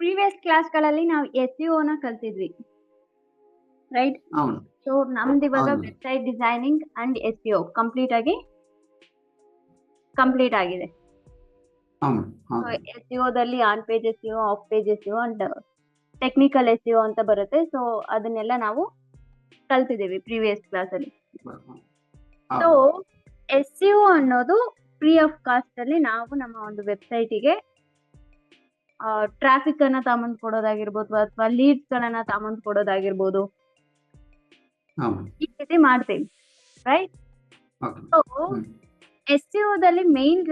Previous ಕ್ಲಾಸ್ಗಳಲ್ಲಿ ನಾವು ಎಸ್-ಸಿ-ಓ ಕಲ್ತಿದ್ವಿ right. అవును so ನಮ್ದು ಇವಾಗ అవును website designing and SEO complete ಆಗಿದೆ. అవును ಸೊ అవును ಎಸ್-ಸಿ-ಓದಲ್ಲಿ on page SEO, off page SEO and technical SEO ಅಂತ ಬರುತ್ತೆ. ಸೊ ಅದನ್ನೆಲ್ಲ ನಾವು ಕಲ್ತಿದ್ದೀವಿ ಪ್ರೀವಿಯಸ್ ಕ್ಲಾಸಲ್ಲಿ. ಸೊ అవును ಎಸ್-ಸಿ-ಓ ಅನ್ನೋದು ಫ್ರೀ ಆಫ್ ಕಾಸ್ಟ್ ಅಲ್ಲಿ ನಾವು ನಮ್ಮ ಒಂದು ವೆಬ್ಸೈಟಿಗೆ ಟ್ರಾಫಿಕ್ ಅನ್ನ ತಗೊಂಡ್ ಕೊಡೋದಾಗಿರ್ಬೋದು ಅಥವಾ ಲೀಡ್ಸ್ ಗಳನ್ನ ತಗೊಂಡ್ ಕೊಡೋದಾಗಿರ್ಬೋದು, అవును ಈ ರೀತಿ ಮಾಡ್ತೀವಿ ರೈಟ್. ఓకే ಸೊ ಹ್ಮ್ ಎಸ್-ಸಿ-ಓದಲ್ಲಿ ಮೇನ್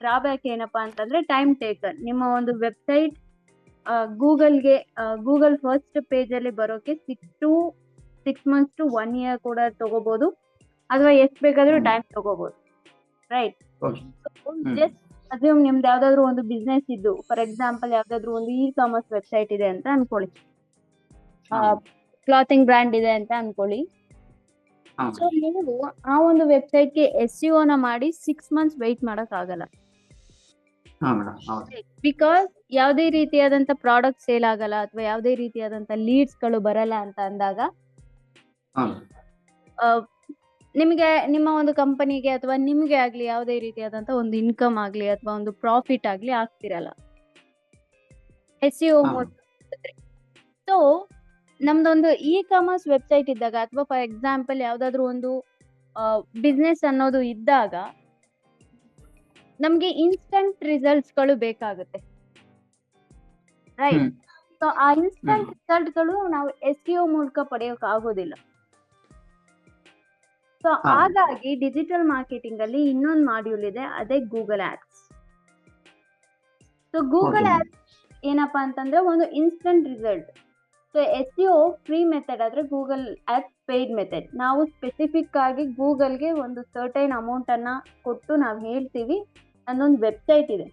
ಡ್ರಾಬ್ಯಾಕ್ ಏನಪ್ಪಾ ಅಂತಂದ್ರೆ ಟೈಮ್ ಟೇಕನ್. ನಿಮ್ಮ ಒಂದು ವೆಬ್ಸೈಟ್ ಗೂಗಲ್ ಫಸ್ಟ್ ಪೇಜ್ ಅಲ್ಲಿ ಬರೋಕೆ 6 months to 1 year ಕೂಡ ತಗೋಬಹುದು, ಅಥವಾ ಎಷ್ಟು ಬೇಕಾದ್ರೂ ಹ್ಮ್ ಟೈಮ್ ತಗೋಬಹುದು ರೈಟ್. ಓಕೆ ಹ್ಮ್ ಜಸ್ಟ್ ಅಸ್ಯೂಮ್ ನಿಮ್ದು ಯಾವ್ದಾದ್ರು ಒಂದು ಬಿಸ್ನೆಸ್ ಇದ್ದು, ಫಾರ್ ಎಕ್ಸಾಂಪಲ್ ಯಾವ್ದಾದ್ರು ಒಂದು ಇ-ಕಾಮರ್ಸ್ ವೆಬ್ಸೈಟ್ ಇದೆ ಅಂತ ಅನ್ಕೊಳ್ಳಿ, అవును ಕ್ಲಾತಿಂಗ್ ಬ್ರ್ಯಾಂಡ್ ಇದೆ ಅಂತ ಅನ್ಕೊಳ್ಳಿ. ಸೊ అవును ನೀವು ಆ ಒಂದು ವೆಬ್ಸೈಟ್ಗೆ ಎಸ್-ಸಿ-ಓ ಮಾಡಿ 6 months ವೆಯ್ಟ್ ಮಾಡಕ್ ಆಗಲ್ಲ. అవును అవును ಬಿಕಾಸ್ ಯಾವುದೇ ರೀತಿಯಾದಂತ ಪ್ರಾಡಕ್ಟ್ ಸೇಲ್ ಆಗಲ್ಲ ಅಥವಾ ಯಾವುದೇ ರೀತಿಯಾದಂತ ಲೀಡ್ಸ್ ಗಳು ಬರಲ್ಲ ಅಂತ ಅಂದಾಗ అవును ಆ, ನಿಮಗೆ ನಿಮ್ಮ ಒಂದು ಕಂಪನಿಗೆ ಅಥವಾ ನಿಮ್ಗೆ ಆಗ್ಲಿ ಯಾವುದೇ ರೀತಿಯಾದಂತ ಒಂದು ಇನ್ಕಮ್ ಆಗ್ಲಿ ಅಥವಾ ಒಂದು ಪ್ರಾಫಿಟ್ ಆಗ್ಲಿ ಆಗ್ತಿರಲ್ಲ ಎಸ್-ಸಿ-ಓ అవును ಸೊ ನಮ್ದೊಂದು ಇ-ಕಾಮರ್ಸ್ ವೆಬ್ಸೈಟ್ ಇದ್ದಾಗ ಅಥವಾ ಫಾರ್ ಎಕ್ಸಾಂಪಲ್ ಯಾವ್ದಾದ್ರು ಒಂದು ಬಿಸ್ನೆಸ್ ಅನ್ನೋದು ಇದ್ದಾಗ ನಮ್ಗೆ ಇನ್ಸ್ಟಂಟ್ ರಿಸಲ್ಟ್ಸ್ ಗಳು ಬೇಕಾಗುತ್ತೆ ರೈಟ್. ಹ್ಮ್ ಸೊ ಆ ಇನ್ಸ್ಟಂಟ್ ಹ್ಮ್ ರಿಸಲ್ಟ್ ಗಳು ನಾವು ಎಸ್-ಸಿ-ಓ ಮೂಲಕ ಪಡೆಯೋಕೆ ಆಗೋದಿಲ್ಲ. ಸೊ అవును ಹಾಗಾಗಿ ಡಿಜಿಟಲ್ ಮಾರ್ಕೆಟಿಂಗ್ ಅಲ್ಲಿ ಇನ್ನೊಂದು ಮಾಡ್ಯೂಲ್ ಇದೆ, ಅದೇ Google ads. So okay Google ads ಏನಪ್ಪಾ ಅಂತಂದ್ರೆ ಒಂದು instant result. So SEO free method ಆದ್ರೆ ಗೂಗಲ್ ಆಡ್ಸ್ ಪೇಯ್ಡ್ ಮೆಥಡ್. ನಾವು ಸ್ಪೆಸಿಫಿಕ್ ಆಗಿ ಗೂಗಲ್ಗೆ ಒಂದು ಸರ್ಟೈನ್ ಅಮೌಂಟ್ ಅನ್ನ ಕೊಟ್ಟು ನಾವು ಹೇಳ್ತೀವಿ ನನ್ನೊಂದು ವೆಬ್ಸೈಟ್ ಇದೆ,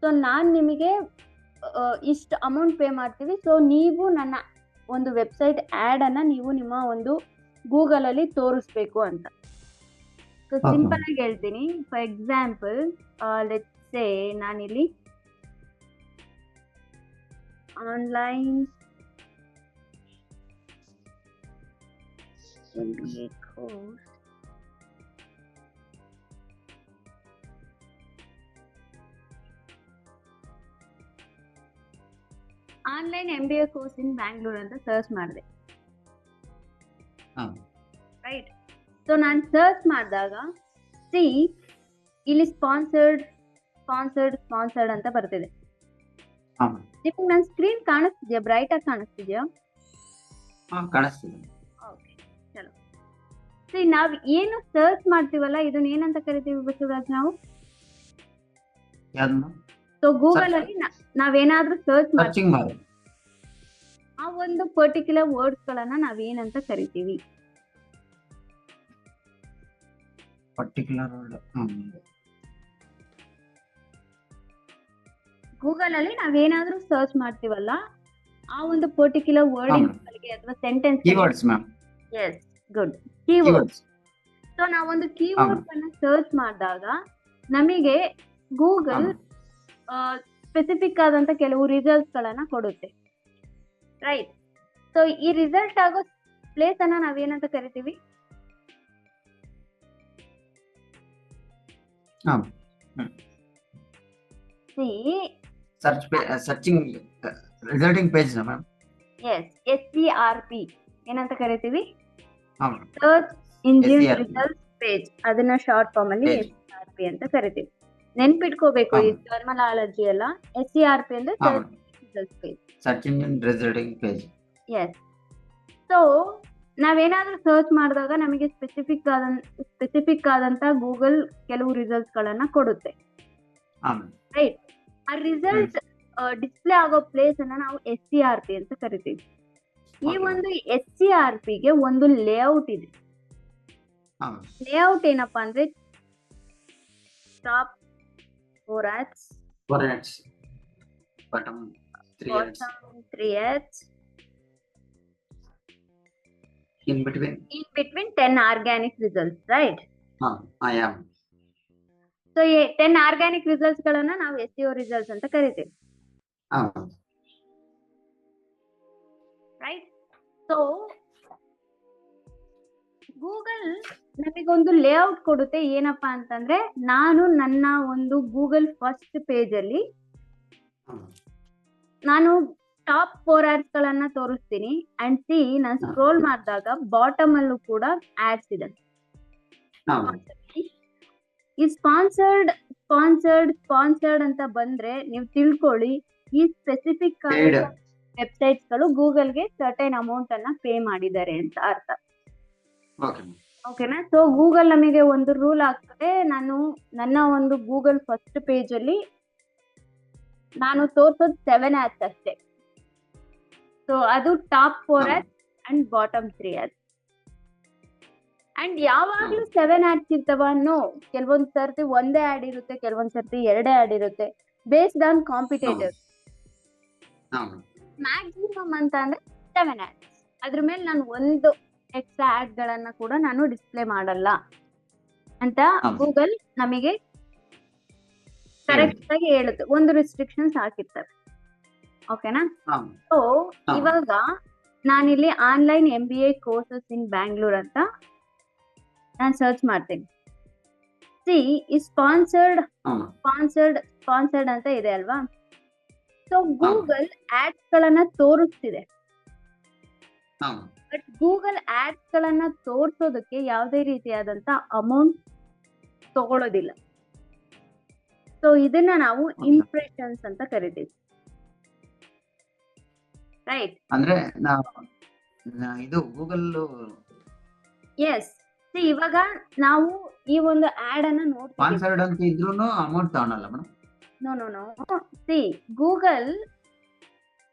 ಸೊ ನಾನ್ ನಿಮಗೆ ಇಷ್ಟು ಅಮೌಂಟ್ ಪೇ ಮಾಡ್ತೀವಿ, ಸೊ ನೀವು ನನ್ನ ಒಂದು ವೆಬ್ಸೈಟ್ ಆಡ್ ಅನ್ನ ನೀವು ನಿಮ್ಮ ಒಂದು ಗೂಗಲ್ ಅಲ್ಲಿ ತೋರಿಸ್ಬೇಕು ಅಂತ. ಸೊ ఓకే ಸಿಂಪಲ್ ಆಗಿ ಹೇಳ್ತೀನಿ, ಫಾರ್ ಎಕ್ಸಾಂಪಲ್ ಲೆಟ್ಸ್ ಸೇ ನಾನಿಲ್ಲಿ online MBA course online MBA course in Bangalore ಅಂತ ಸರ್ಚ್ ಮಾಡಿದೆ అవును ರೈಟ್. ಸೊ ನಾನು ಸರ್ಚ್ ಮಾಡಿದಾಗ ಸಿ ಇಲ್ಲಿ ಸ್ಪಾನ್ಸರ್ಡ್ ಅಂತ ಬರ್ತಿದೆ. అవును ನಿಮ್ಗೆ ನನ್ನ ಸ್ಕ್ರೀನ್ ಕಾಣಿಸ್ತಿದ್ಯಾ? ಬ್ರೈಟ್ ಆಗಿ ಕಾಣಿಸ್ತಿದ್ಯಾ? ಕಾಣಿಸ್ತಿದೆ. ಓಕೆ ಚಲೋ. ಸಿ ನಾವ್ ಏನು ಸರ್ಚ್ ಮಾಡ್ತೀವಲ್ಲ ಇದನ್ನ ಏನಂತ ಕರಿತೀವಿ ಬಸವರಾಜ್ ನಾವು? ಯಾವ್ದನ್ನ ಸೊ ಗೂಗಲ್ ಅಲ್ಲಿ ನಾವೇನಾದ್ರೂ ಸರ್ಚ್ ಮಾಡ್ತೀವಿ, ಸರ್ಚಿಂಗ್ ಮಾಡಿ ಆ ಒಂದು ಪರ್ಟಿಕ್ಯುಲರ್ ವರ್ಡ್ಸ್ ಗಳನ್ನ ನಾವೇನಂತ ಕರಿತೀವಿ? ಪರ್ಟಿಕ್ಯುಲರ್ ಗೂಗಲ್ ಅಲ್ಲಿ ನಾವೇನಾದ್ರೂ ಸರ್ಚ್ ಮಾಡ್ತೀವಲ್ಲ ಆ ಒಂದು ಪರ್ಟಿಕ್ಯುಲರ್ ವರ್ಡಿಂಗ್ ಗಳಿಗೆ ಅಥವಾ sentence keywords ma'am. Yes good keyword. Keywords so ನಾವೊಂದು ಕೀವರ್ಡ್ ಅನ್ನ ಸರ್ಚ್ ಮಾಡಿದಾಗ ನಮಗೆ ಗೂಗಲ್ ಸ್ಪೆಸಿಫಿಕ್ ಆದಂತ ಕೆಲವು ರಿಸಲ್ಟ್ಸ್ ಗಳನ್ನ ಕೊಡುತ್ತೆ ರೈಟ್. ಸೊ ಈ ರಿಸಲ್ಟ್ ಆಗೋ ಪ್ಲೇಸ್ ಅನ್ನ ನಾವೇನಂತ ಕರಿತೀವಿ? C searching resulting page ma'am. SERP ಏನಂತ ಕರಿತೀವಿ? అవును search engine SERP result page. ಅದನ್ನ ಶಾರ್ಟ್ ಫಾರ್ಮ್ ಅಲ್ಲಿ ಪೇಜ್. SERP ಅಂತ ಕರಿತೀವಿ. ನೆನ್ಪಿಟ್ಕೋಬೇಕು, ಈ అవును ಟರ್ಮಿನಾಲಜಿ ಎಲ್ಲ. SERP ಅಂದ್ರೆ ಸರ್ಚ್ అవును result page. Search engine resulting page. Yes. So ನಾವೇನಾದ್ರೂ ಸರ್ಚ್ ಮಾಡಿದಾಗ ನಮಗೆ ಸ್ಪೆಸಿಫಿಕ್ ಆದಂತ ಗೂಗಲ್ ಕೆಲವು ರಿಸಲ್ಟ್ಸ್ ಗಳನ್ನ ಕೊಡುತ್ತೆ అవును ರೈಟ್. ಆ ರಿಸಲ್ಟ್ ಡಿಸ್ಪ್ಲೇ ಆಗೋ ಪ್ಲೇಸ್ ಅನ್ನ ನಾವು SERP ಅಂತ ಕರಿತೀವಿ. ಈ ಓಕೆ ಒಂದು SERP ಗೆ ಒಂದು ಲೇಔಟ್ ಇದೆ. అవును ಲೇಔಟ್ ಏನಪ್ಪಾ ಅಂದ್ರೆ top 4 ads, 4 ads, bottom 3 ads, bottom 3 ads, in between in between 10 organic results, right? I am so 10 organic results ಗಳನ್ನ ನಾವು SEO ರಿಸಲ್ಟ್ಸ್ ಅಂತ ಕರಿತೀವಿ. ಹೌದು. ರೈಟ್. ಸೊ ಗೂಗಲ್ ನಮಗೊಂದು ಲೇಔಟ್ ಕೊಡುತ್ತೆ, ಏನಪ್ಪಾ ಅಂತಂದ್ರೆ ನಾನು ನನ್ನ ಒಂದು ಗೂಗಲ್ ಫಸ್ಟ್ ಪೇಜ್ ಅಲ್ಲಿ ಹ್ಮ್. ನಾನು ಟಾಪ್ 4 ads ಗಳನ್ನ ತೋರಿಸ್ತೀನಿ. ಅಂಡ್ ಸಿ ನಾನು ಸ್ಕ್ರೋಲ್ ಮಾಡಿದಾಗ ಬಾಟಮ್ ಅಲ್ಲೂ ಕೂಡ ಆಡ್ಸ್ ಇದೆ. ಹೌದು. ಈ ಸ್ಪಾನ್ಸರ್ಡ್ ಅಂತ ಬಂದ್ರೆ ನೀವು ತಿಳ್ಕೊಳ್ಳಿ, ಈ ಸ್ಪೆಸಿಫಿಕ್ Paid. ವೆಬ್ಸೈಟ್ಸ್ ಗಳು ಗೂಗಲ್ಗೆ ಸರ್ಟೈನ್ ಅಮೌಂಟ್ ಅನ್ನ ಪೇ ಮಾಡಿದ್ದಾರೆ ಅಂತ ಅರ್ಥ. ಓಕೆ. ಓಕೆನಾ? ಸೊ ಗೂಗಲ್ ನಮಗೆ ಒಂದು ರೂಲ್ ಆಗ್ತದೆ, ನಾನು ನನ್ನ ಒಂದು ಗೂಗಲ್ ಫಸ್ಟ್ ಪೇಜ್ ಅಲ್ಲಿ ನಾನು ತೋರ್ಸೋದು 7 ads ಅಷ್ಟೇ. ಸೊ ಅದು top 4 ads and bottom 3 ads. And ಯಾವಾಗ್ಲೂ 7 ads ಇರ್ತಾವ? ನೋ, ಕೆಲವೊಂದ್ ಸರ್ತಿ ಒಂದೇ ಆಡ್ ಇರುತ್ತೆ, ಕೆಲವೊಂದ್ ಸರ್ತಿ 2 ads ಇರುತ್ತೆ, ಬೇಸ್ಡ್ ಆನ್ ಕಾಂಪಿಟೇಟಿವ್. ಹೌದು. ಮ್ಯಾಕ್ಸಿಮಮ್ ಅಂತ ಅಂದ್ರೆ 7 ads. ಅದ್ರ ಮೇಲೆ ನಾನು ಒಂದು ಎಕ್ಸ್ಟ್ರಾ ಆಡ್ ಗಳನ್ನ ಕೂಡ ನಾನು ಡಿಸ್ಪ್ಲೇ ಮಾಡಲ್ಲ ಅಂತ ಗೂಗಲ್ ನಮಗೆ ಕರೆಕ್ಟ್ ಆಗಿ ಹೇಳುತ್ತೆ, ಒಂದು ರಿಸ್ಟ್ರಿಕ್ಷನ್ಸ್ ಹಾಕಿರ್ತಾರೆ. ಓಕೆನಾ? ಹೌದು. ಸೊ ಇವಾಗ ನಾನಿಲ್ಲಿ ಆನ್ಲೈನ್ MBA ಕೋರ್ಸಸ್ ಇನ್ ಬ್ಯಾಂಗ್ಳೂರ್ ಅಂತ ನಾನು ಸರ್ಚ್ ಮಾಡ್ತೀನಿ. ಸಿ ಈ ಸ್ಪಾನ್ಸರ್ಡ್ ಅಂತ ಇದೆ ಅಲ್ವಾ? ಸೊ ಗೂಗಲ್ ಆಡ್ಸ್ ಗಳನ್ನ ತೋರಿಸ್ತಿದೆ, ಹೌದು. ಬಟ್ ಗೂಗಲ್ ಆಡ್ಸ್ ಗಳನ್ನ ತೋರಿಸೋದಕ್ಕೆ ಯಾವುದೇ ರೀತಿಯಾದಂತ ಅಮೌಂಟ್ ತಗೊಳ್ಳೋದಿಲ್ಲ. ಸೊ ಇದನ್ನ ನಾವು ಇಂಪ್ರೆಷನ್ಸ್ ಅಂತ ಕರಿತೀವಿ. ರೈಟ್. ಅಂದ್ರೆ ಇದು ಗೂಗಲ್ ಎಸ್. ಇವಾಗ ನಾವು ಈ ಒಂದು ಆಡ್ ಅನ್ನ ನೋಡ್ತೀವಿ. ಸ್ಪಾನ್ಸರ್ಡ್ ಅಂತ ಇದ್ರೂನು ಅಮೌಂಟ್ ತಗೊಳಲ್ಲ madam? No. See Google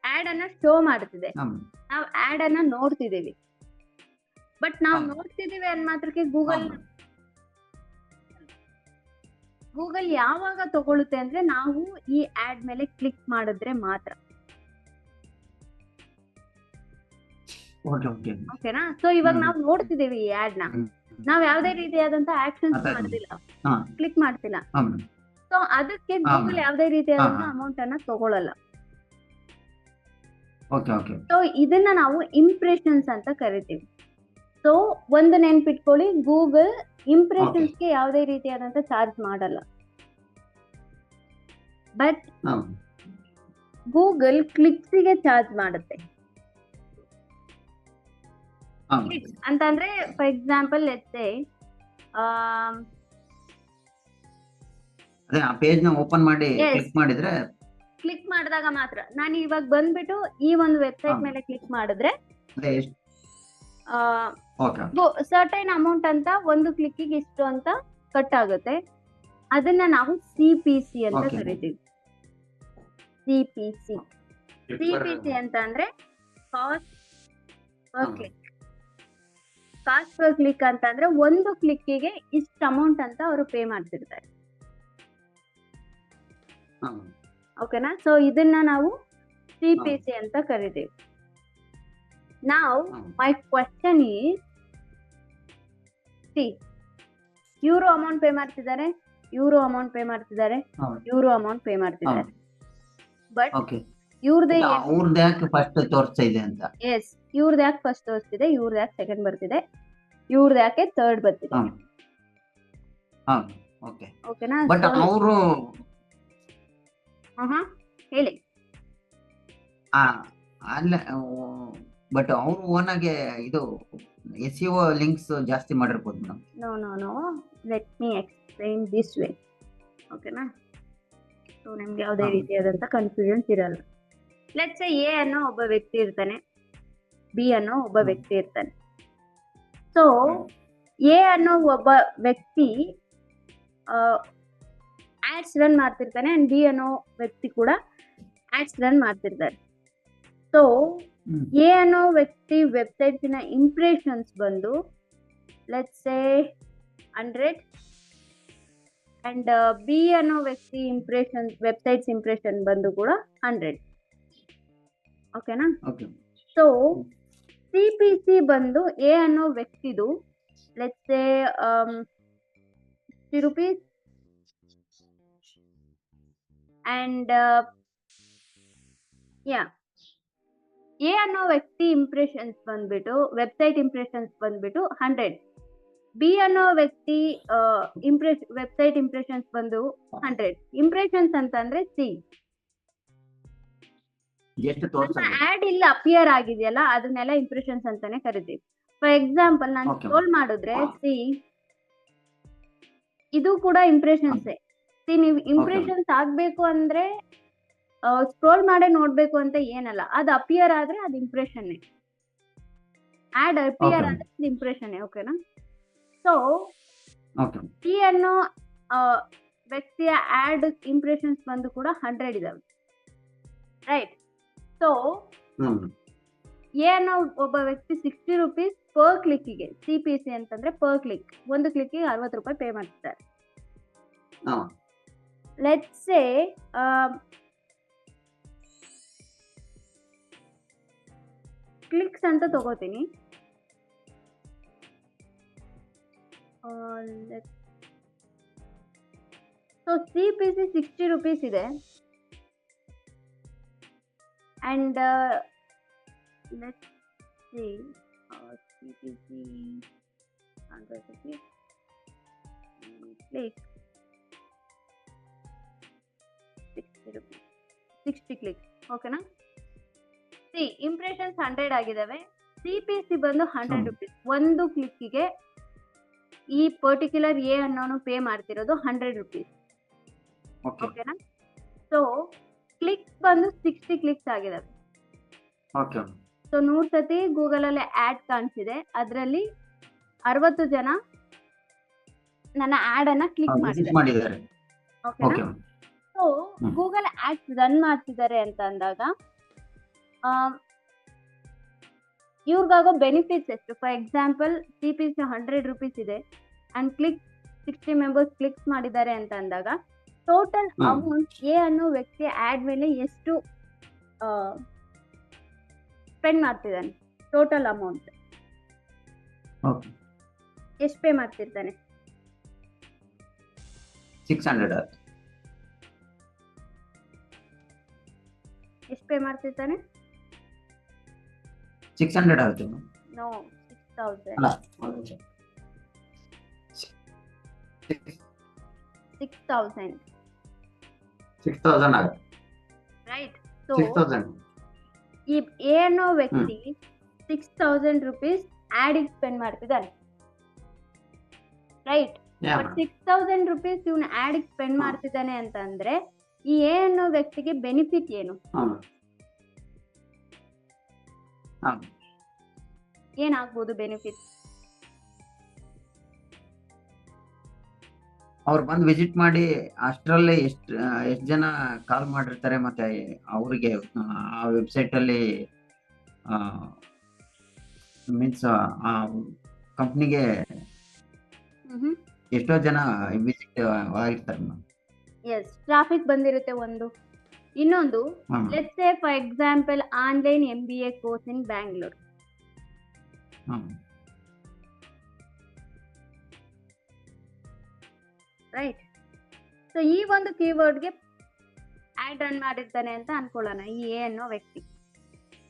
ad ಅನ್ನ ಶೋ ಮಾಡ್ತಿದೆ, ನಾವು ಆಡ್ ಅನ್ನ ನೋಡ್ತಿದೀವಿ. ಬಟ್ ನಾವು ನೋಡ್ತಿದೀವಿ ಅನ್ ಮಾತ್ರಕ್ಕೆ ಗೂಗಲ್ ಯಾವಾಗ ತಗೊಳುತ್ತೆ ಅಂದ್ರೆ ನಾವು ಈ ಆಡ್ ಮೇಲೆ ಕ್ಲಿಕ್ ಮಾಡಿದ್ರೆ ಮಾತ್ರ. ಓಕೆನಾ? ಸೊ ಇವಾಗ ನಾವು ನೋಡ್ತಿದೀವಿ ಈ ಆಡ್ ನ, ನಾವ್ ಯಾವ್ದೇ ರೀತಿಯಾದಂತ ಆಕ್ಷನ್ಸ್ ಮಾಡ್ತಿಲ್ಲ, ಕ್ಲಿಕ್ ಮಾಡ್ತಿಲ್ಲ. ಸೊ ಅದಕ್ಕೆ ಗೂಗಲ್ ಯಾವ್ದೇ ರೀತಿಯಾದಂತ ಅಮೌಂಟ್ ಅನ್ನ ತಗೊಳಲ್ಲ. ಸೊ ಇದನ್ನ ನಾವು ಇಂಪ್ರೆಷನ್ಸ್ ಅಂತ ಕರಿತೀವಿ. ಸೊ ಒಂದು ನೆನ್ಪಿಟ್ಕೊಳ್ಳಿ, ಗೂಗಲ್ ಇಂಪ್ರೆಷನ್ಸ್ ಗೆ ಯಾವುದೇ ರೀತಿಯಾದಂತ ಚಾರ್ಜ್ ಮಾಡಲ್ಲ. ಬಟ್ ಗೂಗಲ್ ಕ್ಲಿಕ್ಸ್ ಗೆ ಚಾರ್ಜ್ ಮಾಡುತ್ತೆ. ಅಂತಂದ್ರೆ ಫಾರ್ ಎಕ್ಸಾಂಪಲ್ ಲೆಟ್ಸ್ ಸೇ ಅದೇ ಆ ಪೇಜ್ ನ ಓಪನ್ ಮಾಡಿ ಕ್ಲಿಕ್ ಮಾಡಿದಾಗ ಮಾತ್ರ. ನಾನು ಇವಾಗ ಬಂದ್ಬಿಟ್ಟು ಈ ಒಂದು ವೆಬ್ಸೈಟ್ ಮೇಲೆ ಕ್ಲಿಕ್ ಮಾಡಿದ್ರೆ ಸರ್ಟೈನ್ ಅಮೌಂಟ್ ಅಂತ ಒಂದು ಕ್ಲಿಕ್ಕಿಗೆ ಇಷ್ಟು ಅಂತ ಕಟ್ ಆಗುತ್ತೆ. ಅದನ್ನ ನಾವು CPC ಅಂತ ಕರಿತೀವಿ. CPC ಅಂತ ಅಂದ್ರೆ ಕಾಸ್ಟ್ ಪರ್ ಕ್ಲಿಕ್ ಅಂತ ಅಂದ್ರೆ ಒಂದು ಕ್ಲಿಕ್ಕಿಗೆ ಇಷ್ಟು ಅಮೌಂಟ್ ಅಂತ ಅವರು ಪೇ ಮಾಡ್ತಿರ್ತಾರೆ. ಓಕೆನಾ? ಸೊ ಇದನ್ನ ನಾವು CPC ಅಂತ ಕರಿತೀವಿ. ನಾವು ಮೈ ಕ್ವೆಶ್ಚನ್ ಈಸ್, ಇವರು ಅಮೌಂಟ್ ಪೇ ಮಾಡ್ತಿದ್ದಾರೆ, ಇವರು ಅಮೌಂಟ್ ಪೇ ಮಾಡ್ತಿದ್ದಾರೆ, ಇವರು ಅಮೌಂಟ್ ಪೇ ಮಾಡ್ತಿದ್ದಾರೆ. ಬಟ್ ಇವ್ರದೇ ಫಸ್ಟ್ ತೋರಿಸ್ತಾ ಇದೆ ಅಂತ. ಎಸ್, ಇವ್ರದ್ದು ಯಾಕೆ ಫಸ್ಟ್ ತೋರಿಸ್ತಿದೆ, ಇವ್ರದ್ದು ಯಾಕೆ ಸೆಕೆಂಡ್ ಬರ್ತಿದೆ, ಇವ್ರದ್ದು ಯಾಕೆ ಥರ್ಡ್ ಬರ್ತಿದೆ. ಓಕೆನಾ? ಬಟ್ ಅವರು ಹೇಳಿ. ಬಟ್ ಅವರು ಓನ್ ಆಗಿ ಇದು SEO ಲಿಂಕ್ಸ್ ಜಾಸ್ತಿ ಮಾಡಿರ್ಬೋದು madam. No, let me explain this way. ಓಕೆನಾ? ಸೊ ನಿಮ್ಗೆ ಯಾವುದೇ ರೀತಿಯಾದಂತ ಕನ್ಫ್ಯೂಷನ್ಸ್ ಇರಲ್ಲ. ಲೆಟ್ಸ್ ಸೇ A ಅನ್ನೋ ಒಬ್ಬ ವ್ಯಕ್ತಿ ಇರ್ತಾನೆ, B ಅನ್ನೋ ಒಬ್ಬ ವ್ಯಕ್ತಿ ಇರ್ತಾನೆ. ಸೊ A ಅನ್ನೋ ಒಬ್ಬ ವ್ಯಕ್ತಿ ಆಡ್ಸ್ ರನ್ ಮಾಡ್ತಿರ್ತಾನೆ ಅಂಡ್ B ಅನ್ನೋ ವ್ಯಕ್ತಿ ಕೂಡ ಆಡ್ಸ್ ರನ್ ಮಾಡ್ತಿರ್ತಾರೆ. ಸೊ A ಅನ್ನೋ ವ್ಯಕ್ತಿ ವೆಬ್ಸೈಟ್ಸಿನ ಇಂಪ್ರೆಷನ್ಸ್ ಬಂದು ಲೆಟ್ಸ್ ಸೇ 100 ಅಂಡ್ B ಅನ್ನೋ ವ್ಯಕ್ತಿ ವೆಬ್ಸೈಟ್ಸ್ ಇಂಪ್ರೆಷನ್ ಬಂದು ಕೂಡ 100. ಓಕೆನಾ? ಸೊ CPC ಬಂದು A ಅನ್ನೋ ವ್ಯಕ್ತಿದು ಲೆಟ್ಸ್ ಸೇ 50 rupees and ಯಾ ಎ ಅನ್ನೋ ವ್ಯಕ್ತಿ ಇಂಪ್ರೆಷನ್ಸ್ ಬಂದ್ಬಿಟ್ಟು ವೆಬ್ಸೈಟ್ ಇಂಪ್ರೆಷನ್ಸ್ ಬಂದ್ಬಿಟ್ಟು 100. ಬಿ ಅನ್ನೋ ವ್ಯಕ್ತಿ ವೆಬ್ಸೈಟ್ ಇಂಪ್ರೆಷನ್ಸ್ ಬಂದು 100. ಇಂಪ್ರೆಷನ್ಸ್ ಅಂತಂದ್ರೆ ಸಿ. ಎಷ್ಟು ತೋರಿಸೋದು? ಆಡ್ ಇಲ್ಲ ಅಪಿಯರ್ ಆಗಿದೆಯಲ್ಲ ಅದನ್ನೆಲ್ಲ ಇಂಪ್ರೆಷನ್ಸ್ ಅಂತಾನೆ ಕರಿತೀವಿ. ಫಾರ್ ಎಕ್ಸಾಂಪಲ್ ನಾನು Okay. ಸ್ಕ್ರೋಲ್ ಮಾಡಿದ್ರೆ ಸಿ ಇದು ಕೂಡ ಇಂಪ್ರೆಷನ್ಸ್. ಸಿ ನೀವು ಇಂಪ್ರೆಷನ್ಸ್ ಆಗ್ಬೇಕು ಅಂದ್ರೆ ಸ್ಕ್ರೋಲ್ ಮಾಡೇ ನೋಡ್ಬೇಕು ಅಂತ ಏನಲ್ಲ, ಅದು ಅಪಿಯರ್ ಆದ್ರೆ ಅದು ಇಂಪ್ರೆಷನ್. Add appear Okay. ಆದ್ರೆ ಅದು ಇಂಪ್ರೆಷನ್. ಓಕೆನಾ? ಸೊ ಓಕೆ ಸಿ ಅನ್ನೋ ವ್ಯಕ್ತಿಯ ಆಡ್ ಇಂಪ್ರೆಷನ್ಸ್ ಬಂದು ಕೂಡ 100 ಇದಾವೆ. ರೈಟ್. ಸೊ ಹ್ಮ್ ಎ ಅನ್ನೋ ಒಬ್ಬ ವ್ಯಕ್ತಿ 60 rupees ಪರ್ ಕ್ಲಿಕ್ಕಿಗೆ, CPC ಅಂತಂದ್ರೆ ಪರ್ ಕ್ಲಿಕ್, ಒಂದು ಕ್ಲಿಕ್ಕಿಗೆ 60 ರೂಪಾಯಿ ಪೇ ಮಾಡ್ತಿದ್ದಾರೆ. ಹಾ ಲೆಟ್ಸ್ ಸೇ ಕ್ಲಿಕ್ಸ್ ಅಂತ ತಗೋತೀನಿ. ಸೊ CPC 60 rupees ಇದೆ and let's see CPC 100 rupees click 60 rupees 60 clicks. ಓಕೆನಾ? ಸಿ ಇಂಪ್ರೆಷನ್ಸ್ 100 ಆಗಿದಾವೆ. CPC ಬಂದು 100 rupees. ಒಂದು ಕ್ಲಿಕ್ಕಿಗೆ ಈ ಪರ್ಟಿಕ್ಯುಲರ್ ಎ ಅನ್ನೋನು ಪೇ ಮಾಡ್ತಿರೋದು 100 rupees. ಓಕೆ ಓಕೆನಾ? ಸೊ ಕ್ಲಿಕ್ಸ್ ಬಂದು 60 ಕ್ಲಿಕ್ಸ್ ಆಗಿದಾವೆ. ಓಕೆ ಸೊ 100 ಸತಿ ಗೂಗಲ್ ಅಲ್ಲಿ ಆಡ್ ಕಾಣಿಸಿದೆ, ಅದರಲ್ಲಿ 60 ಜನ ನನ್ನ ಆಡ್ ಅನ್ನ ಕ್ಲಿಕ್ ವಿಸಿಟ್ ಮಾಡಿದ್ದಾರೆ. ಮಾಡಿದ್ದಾರೆ. ಓಕೆನಾ? Okay so Google ads run ಮಾಡ್ತಿದ್ದಾರೆ ಅಂತ ಅಂದಾಗ ಇವ್ರಿಗಾಗೋ ಬೆನಿಫಿಟ್ಸ್ ಎಷ್ಟು? ಫಾರ್ ಎಕ್ಸಾಂಪಲ್ CPC 100 rupees ಇದೆ ಅಂಡ್ ಕ್ಲಿಕ್ 60 ಮೆಂಬರ್ಸ್ ಕ್ಲಿಕ್ಸ್ ಮಾಡಿದ್ದಾರೆ ಅಂತ ಅಂದಾಗ ಟೋಟಲ್ ಅಮೌಂಟ್ ಎ ಅನ್ನೋ ವ್ಯಕ್ತಿ ಆಡ್ ಮೇಲೆ ಎಷ್ಟು ಸ್ಪೆಂಡ್ ಮಾಡ್ತಿದ್ದಾನೆ? ಟೋಟಲ್ ಅಮೌಂಟ್ ಓಕೆ ಎಷ್ಟು ಪೇ ಮಾಡ್ತಿರ್ತಾನೆ? 600 ಎಷ್ಟು ಪೇ ಮಾಡ್ತಿರ್ತಾನೆ? 600 ಆಗುತ್ತೆ. ನೋ, 6000. ಅಲ್ಲ 6000 6000 ಆಗುತ್ತೆ. ರೈಟ್. ಸೊ 6000 ಈ ಎ ಅನ್ನೋ ವ್ಯಕ್ತಿ 6000 rupees ಆಡಿಗೆ ಸ್ಪೆಂಡ್ ಮಾಡ್ತಿದ್ದಾನೆ. ರೈಟ್. ಬಟ್ 6000 rupees ಇವನು ಆಡಿಗೆ ಸ್ಪೆಂಡ್ ಮಾಡ್ತಿದ್ದಾನೆ ಅಂತ ಅಂದ್ರೆ ಈ ಎ ಅನ್ನೋ ವ್ಯಕ್ತಿಗೆ ಬೆನಿಫಿಟ್ ಏನು? ಏನಾಗ್ಬೋದು ಬೆನಿಫಿಟ್? ಅವ್ರು ಬಂದು ವಿಸಿಟ್ ಮಾಡಿ ಅಷ್ಟರಲ್ಲಿ ಎಷ್ಟು ಜನ ಕಾಲ್ ಮಾಡಿರ್ತಾರೆ, ಮತ್ತೆ ಅವರಿಗೆ ಆ ವೆಬ್ಸೈಟ್ ಅಲ್ಲಿ ಮೀನ್ಸ್ ಆ ಕಂಪ್ನಿಗೆ ಎಷ್ಟೋ ಜನ ವಿಸಿಟ್ ಆಗಿರ್ತಾರೆ. ಎಸ್, ಟ್ರಾಫಿಕ್ ಬಂದಿರುತ್ತೆ ಒಂದು. ಇನ್ನೊಂದು, let's say for example online MBA course in Bangalore. Right. So ಈ ಒಂದು ಕೀವರ್ಡ್ಗೆ ಆಡ್ ರನ್ ಮಾಡಿರ್ತಾನೆ ಅಂತ ಅನ್ಕೊಳ್ಳೋಣ ಈ ಎ ಅನ್ನೋ ವ್ಯಕ್ತಿ.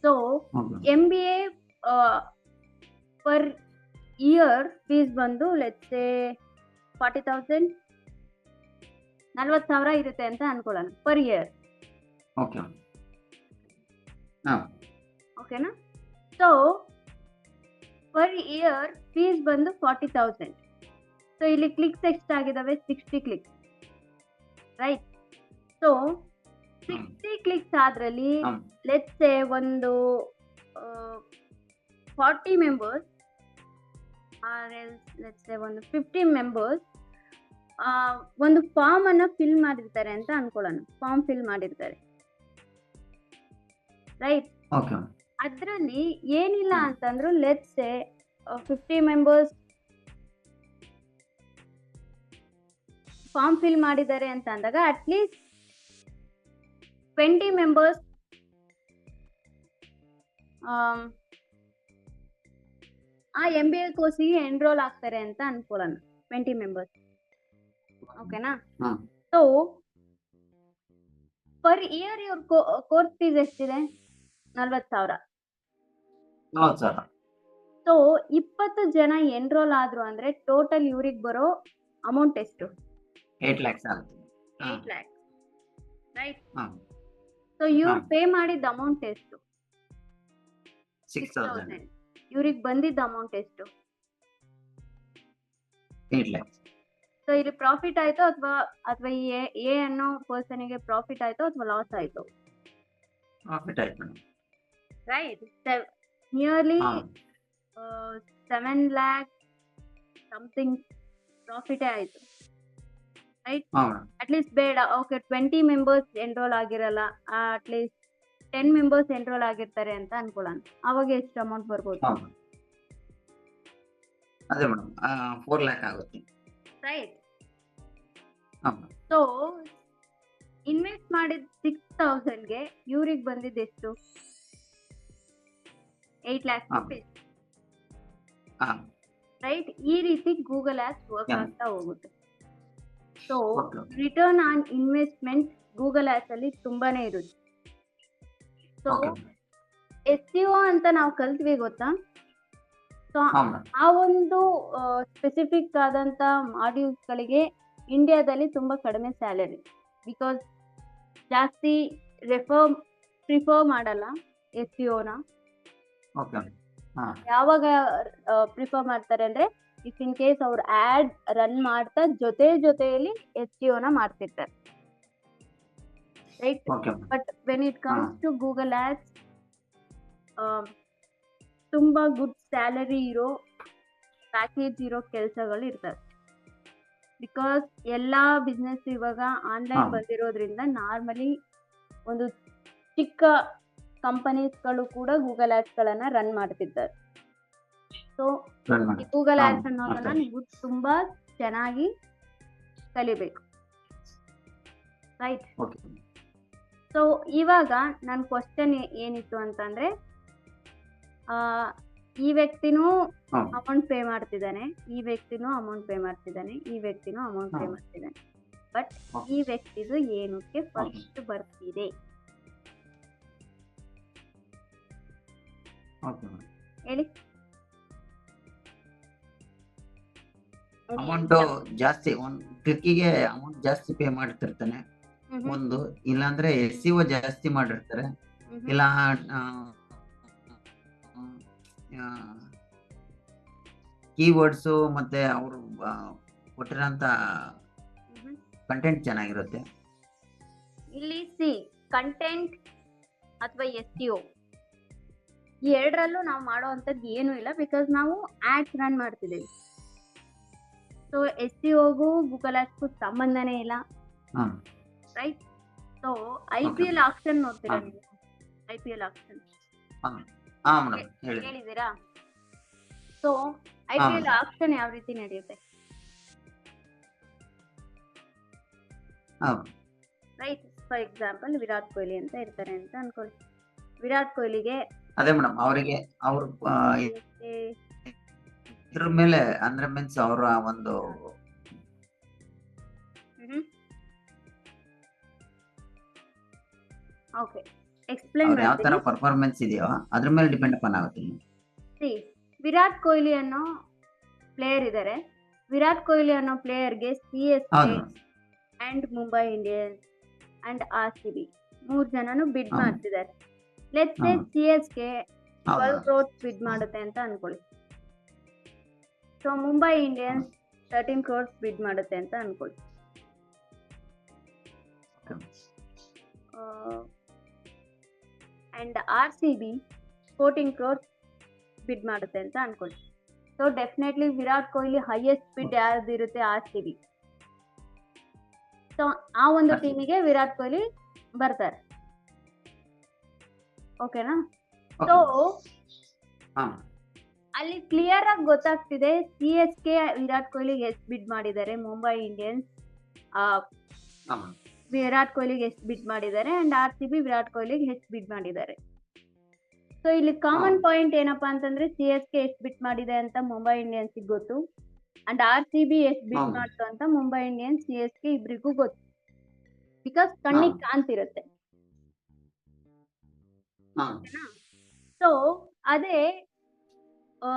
So MBA per year fees ಬಂದು ಲೆಟ್ಸ್ ಸೇ 40,000, 40,000 ಇರುತ್ತೆ ಅಂತ ಅನ್ಕೊಳ್ಳೋಣ ಪರ್ ಇಯರ್. ಓಕೆ ಓಕೆನಾ? ಸೊ ಪರ್ ಇಯರ್ ಫೀಸ್ ಬಂದು 40,000. ಸೊ ಇಲ್ಲಿ ಕ್ಲಿಕ್ಸ್ ಎಷ್ಟಾಗಿದಾವೆ? 60 ಕ್ಲಿಕ್ಸ್. ರೈಟ್. ಸೊ 60 ಕ್ಲಿಕ್ಸ್ ಆದ್ರಲ್ಲಿ ಲೆಟ್ಸ್ ಸೇ ಒಂದು 40 ಮೆಂಬರ್ಸ್ ಲೆಟ್ಸ್ ಸೇ ಒಂದು 50 ಮೆಂಬರ್ಸ್ ಒಂದು ಫಾರ್ಮ್ ಅನ್ನ ಫಿಲ್ ಮಾಡಿರ್ತಾರೆ ಅಂತ ಅನ್ಕೊಳ್ಳೋಣ. ಫಾರ್ಮ್ ಫಿಲ್ ಮಾಡಿರ್ತಾರೆ. ರೈಟ್. ಓಕೆ ಅದ್ರಲ್ಲಿ ಏನಿಲ್ಲ ಅಂತಂದ್ರು let's say 50 members form fill ಮಾಡಿದ್ದಾರೆ ಅಂತ ಅಂದಾಗ ಅಟ್ಲೀಸ್ಟ್ 20 ಮೆಂಬರ್ಸ್ ಆ MBA ಕೋರ್ಸಿಗೆ ಎನ್ರೋಲ್ ಆಗ್ತಾರೆ ಅಂತ ಅನ್ಕೊಳ್ಳೋಣ. 20 ಮೆಂಬರ್ಸ್. ಓಕೆನಾ? ಸೊ ಪರ್ ಇಯರ್ ಇವ್ರ ಕೋರ್ಸ್ ಫೀಸ್ ಎಷ್ಟಿದೆ? 40,000. ಹೌದು ಸರ್. ಸೊ 20 ಜನ ಎನ್ರೋಲ್ ಆದ್ರು ಅಂದ್ರೆ ಟೋಟಲ್ ಇವ್ರಿಗೆ ಬರೋ ಅಮೌಂಟ್ ಎಷ್ಟು? 8 lakhs ಆಗುತ್ತೆ. 8 lakhs, ರೈಟ್? ಹಾಂ ಸೊ ಇವ್ರು ಹಾಂ ಪೇ ಮಾಡಿದ ಅಮೌಂಟ್ ಎಷ್ಟು? 6,000. 6,000. ಇವ್ರಿಗೆ ಬಂದಿದ್ದ ಅಮೌಂಟ್ ಎಷ್ಟು? 8 lakhs. ಸೊ ಇಲ್ಲಿ ಪ್ರಾಫಿಟ್ ಆಯ್ತು ಅಥವಾ ಅಥವಾ ಈ ಎ ಅನ್ನೋ ಪರ್ಸನ್ಗೆ ಪ್ರಾಫಿಟ್ ಆಯ್ತು ಅಥವಾ ಲಾಸ್ ಆಯ್ತು? ಪ್ರಾಫಿಟ್ ಆಯ್ತು ಮೇಡಮ್. ರೈಟ್. ನಿಯರ್ಲಿ ಹಾಂ 7 lakh ಸಮಥಿಂಗ್ ಪ್ರಾಫಿಟೇ ಆಯ್ತು, ರೈಟ್? ಹಾಂ ಮೇಡಮ್. ಅಟ್ಲೀಸ್ಟ್ ಬೇಡ, ಓಕೆ 20 ಮೆಂಬರ್ಸ್ ಎನ್ರೋಲ್ ಆಗಿರಲ್ಲ, ಅಟ್ಲೀಸ್ಟ್ 10 ಮೆಂಬರ್ಸ್ ಎನ್ರೋಲ್ ಆಗಿರ್ತಾರೆ ಅಂತ ಅನ್ಕೊಳ್ಳೋಣ. ಅವಾಗ ಎಷ್ಟು ಅಮೌಂಟ್ ಬರ್ಬೋದು? ಹಾಂ ಅದೇ ಮೇಡಮ್ 4 lakh ಆಗುತ್ತೆ. ರೈಟ್. ಹಾಂ ಸೊ ಇನ್ವೆಸ್ಟ್ ಮಾಡಿದ 6,000ಗೆ ಇವ್ರಿಗೆ ಬಂದಿದ್ದು ಎಷ್ಟು? 8 lakhs ಹಾಂ rupees, ಹಾಂ ರೈಟ್? ಈ ರೀತಿ ಗೂಗಲ್ ಆಡ್ಸ್ ವರ್ಕ್ Yeah. ಆಗ್ತಾ ಹೋಗುತ್ತೆ. So okay return on investment Google ads ಅಲ್ಲಿ ತುಂಬಾನೇ ಇರುತ್ತೆ. ಸೊ ಓಕೆ SEO ಅಂತ ನಾವು ಕಲ್ತ್ವಿ ಗೊತ್ತಾ? ಸೊ ಹಾಂ ಮೇಡಮ್. ಆ ಒಂದು ಸ್ಪೆಸಿಫಿಕ್ ಆದಂತ ಮಾಡ್ಯೂಲ್ಸ್ ಗಳಿಗೆ ಇಂಡಿಯಾದಲ್ಲಿ ತುಂಬಾ ಕಡಿಮೆ ಸ್ಯಾಲರಿ, ಬಿಕಾಸ್ ಜಾಸ್ತಿ ಪ್ರಿಫರ್ ಮಾಡಲ್ಲ SEO ನ. ಓಕೆ ಹಾಂ ಯಾವಾಗ ಪ್ರಿಫರ್ ಮಾಡ್ತಾರೆ ಅಂದ್ರೆ ಇಫ್ ಇನ್ ಕೇಸ್ ಅವ್ರು ಆಡ್ ರನ್ ಮಾಡ್ತಾ ಜೊತೆಯಲ್ಲಿ SEO ನ ಮಾಡ್ತಿರ್ತಾರೆ, right? Okay but when it comes ಹಾಂ ಟು ಗೂಗಲ್ ಆಡ್ಸ್, ತುಂಬಾ ಗುಡ್ ಸ್ಯಾಲರಿ ಇರೋ ಪ್ಯಾಕೇಜ್ ಇರೋ ಕೆಲಸಗಳು ಇರ್ತವೆ. ಬಿಕಾಸ್ ಎಲ್ಲಾ ಬಿಸ್ನೆಸ್ ಇವಾಗ ಆನ್ಲೈನ್ ಹಾಂ ಬಂದಿರೋದ್ರಿಂದ ನಾರ್ಮಲಿ ಒಂದು ಚಿಕ್ಕ ಕಂಪನೀಸ್ಗಳು ಕೂಡ ಗೂಗಲ್ ಆಡ್ಸ್ ಗಳನ್ನ ರನ್ ಮಾಡ್ತಿದ್ದಾರೆ. ಸೊ ರನ್ ಈ ಮಾಡಿ ಗೂಗಲ್ ಹಾಂ ಆಡ್ಸ್ ಅನ್ನೋದನ್ನ ಮಾಡ್ತಾರೆ. ನೀವು ತುಂಬಾ ಚೆನ್ನಾಗಿ ಕಲಿಬೇಕು, ರೈಟ್? ಓಕೆ ಸೊ ಇವಾಗ ನನ್ನ ಕ್ವಶನ್ ಏನಿತ್ತು ಅಂತಂದ್ರೆ, ಈ ವ್ಯಕ್ತಿನೂ ಹಾಂ ಅಮೌಂಟ್ ಪೇ ಮಾಡ್ತಿದ್ದಾನೆ, ಈ ವ್ಯಕ್ತಿನೂ ಅಮೌಂಟ್ ಪೇ ಮಾಡ್ತಿದ್ದಾನೆ, ಈ ವ್ಯಕ್ತಿನೂ ಅಮೌಂಟ್ ಪೇ ಹಾಂ ಮಾಡ್ತಿದ್ದಾನೆ, ಬಟ್ ಓಕೆ ಈ ವ್ಯಕ್ತಿದು ಏನಕ್ಕೆ ಓಕೆ ಫಸ್ಟ್ ಬರ್ತಿದೆ ಓಕೆ ಮೇಡಮ್. ಹೇಳಿ? ಅಮೌಂಟ್ ಜಾಸ್ತಿ ಒಂದು ಕ್ಲಿಕ್ಕಿಗೆ ಅಮೌಂಟ್ ಜಾಸ್ತಿ ಪೇ ಮಾಡ್ತಿರ್ತಾನೆ ಒಂದು, ಇಲ್ಲಾಂದ್ರೆ SEO ಜಾಸ್ತಿ ಮಾಡಿರ್ತಾರೆ, ಇಲ್ಲ ಕೀವರ್ಡ್ಸು ಮತ್ತೆ ಅವರು ಕೊಟ್ಟಿರೋಂಥ ಕಂಟೆಂಟ್ ಚೆನ್ನಾಗಿರುತ್ತೆ. ಇಲ್ಲಿ ಸಿ ಕಂಟೆಂಟ್ ಅಥವಾ SEO ಈ ಎರಡರಲ್ಲೂ ನಾವು ಮಾಡೋ ಅಂಥದ್ದು ಏನೂ ಇಲ್ಲ, ಬಿಕಾಸ್ ನಾವು ಆಡ್ಸ್ ರನ್ ಮಾಡ್ತಿದ್ದೀವಿ. ಸೊ SEOಗೂ ಗೂಗಲ್ ಆಡ್ಸ್ಗೂ ಸಂಬಂಧನೇ ಇಲ್ಲ, ಹಾಂ right? So okay IPL action ನೋಡ್ತೀರಾ ಹಾಂ ನೀವು? IPL ಆಕ್ಷನ್ ಹಾಂ ಹಾಂ ಮೇಡಮ್ ಹೇಳಿ. ಕೇಳಿದ್ದೀರಾ? ಸೊ ಹಾಂ IPL ಮೇಡಮ್ ಆಕ್ಷನ್ ಯಾವ ರೀತಿ ನಡೆಯುತ್ತೆ, ಹಾಂ right? For example Virat Kohli ಅಂತ ಇರ್ತಾರೆ ಅಂತ ಅನ್ಕೊಳ್ಳಿ. ವಿರಾಟ್ ಕೊಹ್ಲಿಗೆ ಅದೇ ಮೇಡಮ್ ಅವರಿಗೆ ಅವರು ಇದ್ರ ಮೇಲೆ ಅಂದ್ರೆ ಮೀನ್ಸ್ ಅವರ ಒಂದು ಓಕೆ ಎಕ್ಸ್ಪ್ಲೇನ್ ಅವ್ರು ಯಾವ ತರ ಮಾಡ್ತೀನಿ. ಪರ್ಫಾರ್ಮೆನ್ಸ್ ಇದೆಯೋ ಅದ್ರ ಮೇಲೆ ಡಿಪೆಂಡ್ ಅಪಾನ್ ಆಗುತ್ತೆ. ಸಿ ವಿರಾಟ್ ಕೊಹ್ಲಿ ಅನ್ನೋ ಪ್ಲೇಯರ್ ಇದ್ದಾರೆ. ವಿರಾಟ್ ಕೊಹ್ಲಿ ಅನ್ನೋ ಪ್ಲೇಯರ್ಗೆ CSK ಹೌದು and Mumbai Indians and RCB 3 ಜನನು ಬಿಡ್ ಹೌದು ಮಾಡ್ತಿದ್ದಾರೆ. ಲೆಟ್ಸ್ ಸೇ ಹೌದು CSK 12 ಹೌದು crores ಬಿಡ್ ಮಾಡುತ್ತೆ ಅಂತ ಅನ್ಕೊಳ್ಳಿ. ಸೊ ಮುಂಬೈ ಇಂಡಿಯನ್ಸ್ 13 crores ಬಿಡ್ ಮಾಡುತ್ತೆ ಅಂತ ಅನ್ಕೊಳ್ಳಿ. ಅಂಡ್ RCB 14 crores ಬಿಡ್ ಮಾಡುತ್ತೆ ಅಂತ ಅನ್ಕೊಳ್ಳಿ. So definitely Virat Kohli highest ಬಿಡ್ ಯಾರ್ದು ಇರುತ್ತೆ? RCB. ಸೊ ಆ ಒಂದು ಟೀಮಿಗೆ ವಿರಾಟ್ ಕೊಹ್ಲಿ ಬರ್ತಾರೆ, ಓಕೆನಾ? ಸೊ ಹಾಂ ಅಲ್ಲಿ ಕ್ಲಿಯರ್ ಆಗಿ ಗೊತ್ತಾಗ್ತಿದೆ CSK ವಿರಾಟ್ ಕೊಹ್ಲಿಗೆ ಎಷ್ಟು ಬಿಡ್ ಮಾಡಿದ್ದಾರೆ, ಮುಂಬೈ ಇಂಡಿಯನ್ಸ್ ಹಾಂ ವಿರಾಟ್ ಕೊಹ್ಲಿಗೆ ಎಷ್ಟು ಬಿಡ್ ಮಾಡಿದ್ದಾರೆ, ಅಂಡ್ RCB ವಿರಾಟ್ ಕೊಹ್ಲಿಗೆ ಎಷ್ಟು ಬಿಡ್ ಮಾಡಿದ್ದಾರೆ. ಸೊ ಇಲ್ಲಿ ಕಾಮನ್ ಪಾಯಿಂಟ್ ಏನಪ್ಪಾ ಅಂತಂದ್ರೆ CSK ಎಷ್ಟು ಬಿಟ್ ಮಾಡಿದೆ ಅಂತ ಮುಂಬೈ ಇಂಡಿಯನ್ಸ್ ಗೊತ್ತು, ಅಂಡ್ RCB ಎಷ್ಟು ಬಿಟ್ ಮಾಡ್ತು ಅಂತ ಮುಂಬೈ ಇಂಡಿಯನ್ಸ್ CSK ಇಬ್ರಿಗೂ ಗೊತ್ತು. ಬಿಕಾಸ್ ಕಣ್ಣಿಗೆ ಕಾಣ್ತಿರುತ್ತೆ. ಹಾ ಸೊ ಅದೇ ಆ,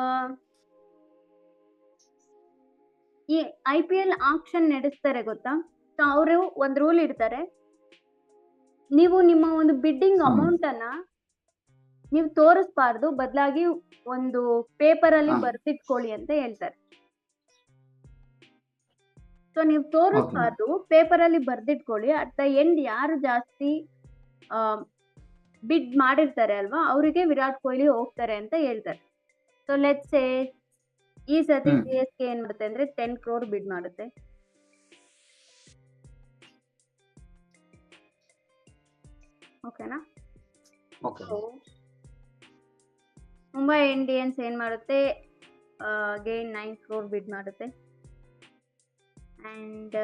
ಈ IPL ಆಕ್ಷನ್ ನಡೆಸ್ತಾರೆ ಗೊತ್ತಾ. ಸೊ ಅವರು ಒಂದ್ ರೂಲ್ ಇಡ್ತಾರೆ, ನೀವು ನಿಮ್ಮ ಒಂದು ಬಿಡ್ಡಿಂಗ್ ಹ್ಮ್ ಅಮೌಂಟ್ ಅನ್ನ ನೀವು ತೋರಿಸ್ಬಾರ್ದು, ಬದಲಾಗಿ ಒಂದು ಪೇಪರ್ ಅಲ್ಲಿ ಹಾ ಬರ್ದಿಟ್ಕೊಳ್ಳಿ ಅಂತ ಹೇಳ್ತಾರೆ. ಸೊ ನೀವು ಓಕೆ ತೋರಿಸ್ಬಾರ್ದು, ಪೇಪರ್ ಅಲ್ಲಿ ಬರ್ದಿಟ್ಕೊಳ್ಳಿ. ಅಟ್ ದ ಎಂಡ್ ಯಾರು ಜಾಸ್ತಿ ಬಿಡ್ ಮಾಡಿರ್ತಾರೆ ಅಲ್ವಾ, ಅವರಿಗೆ ವಿರಾಟ್ ಕೊಹ್ಲಿ ಹೋಗ್ತಾರೆ ಅಂತ ಹೇಳ್ತಾರೆ. ಸೊ ಲೆಟ್ಸ್ ಸೇ ಈ ಸತಿ ಹ್ಮ್ CSK ಏನ್ ಮಾಡುತ್ತೆ ಅಂದ್ರೆ 10 crore ಬಿಡ್ ಮಾಡುತ್ತೆ. ಓಕೆನಾ. ಓಕೆ ಸೊ ಮುಂಬೈ ಇಂಡಿಯನ್ಸ್ ಏನ್ ಮಾಡುತ್ತೆ, ಅಗೈನ್ 9 crore ಬಿಡ್ ಮಾಡುತ್ತೆ. ಅಂಡ್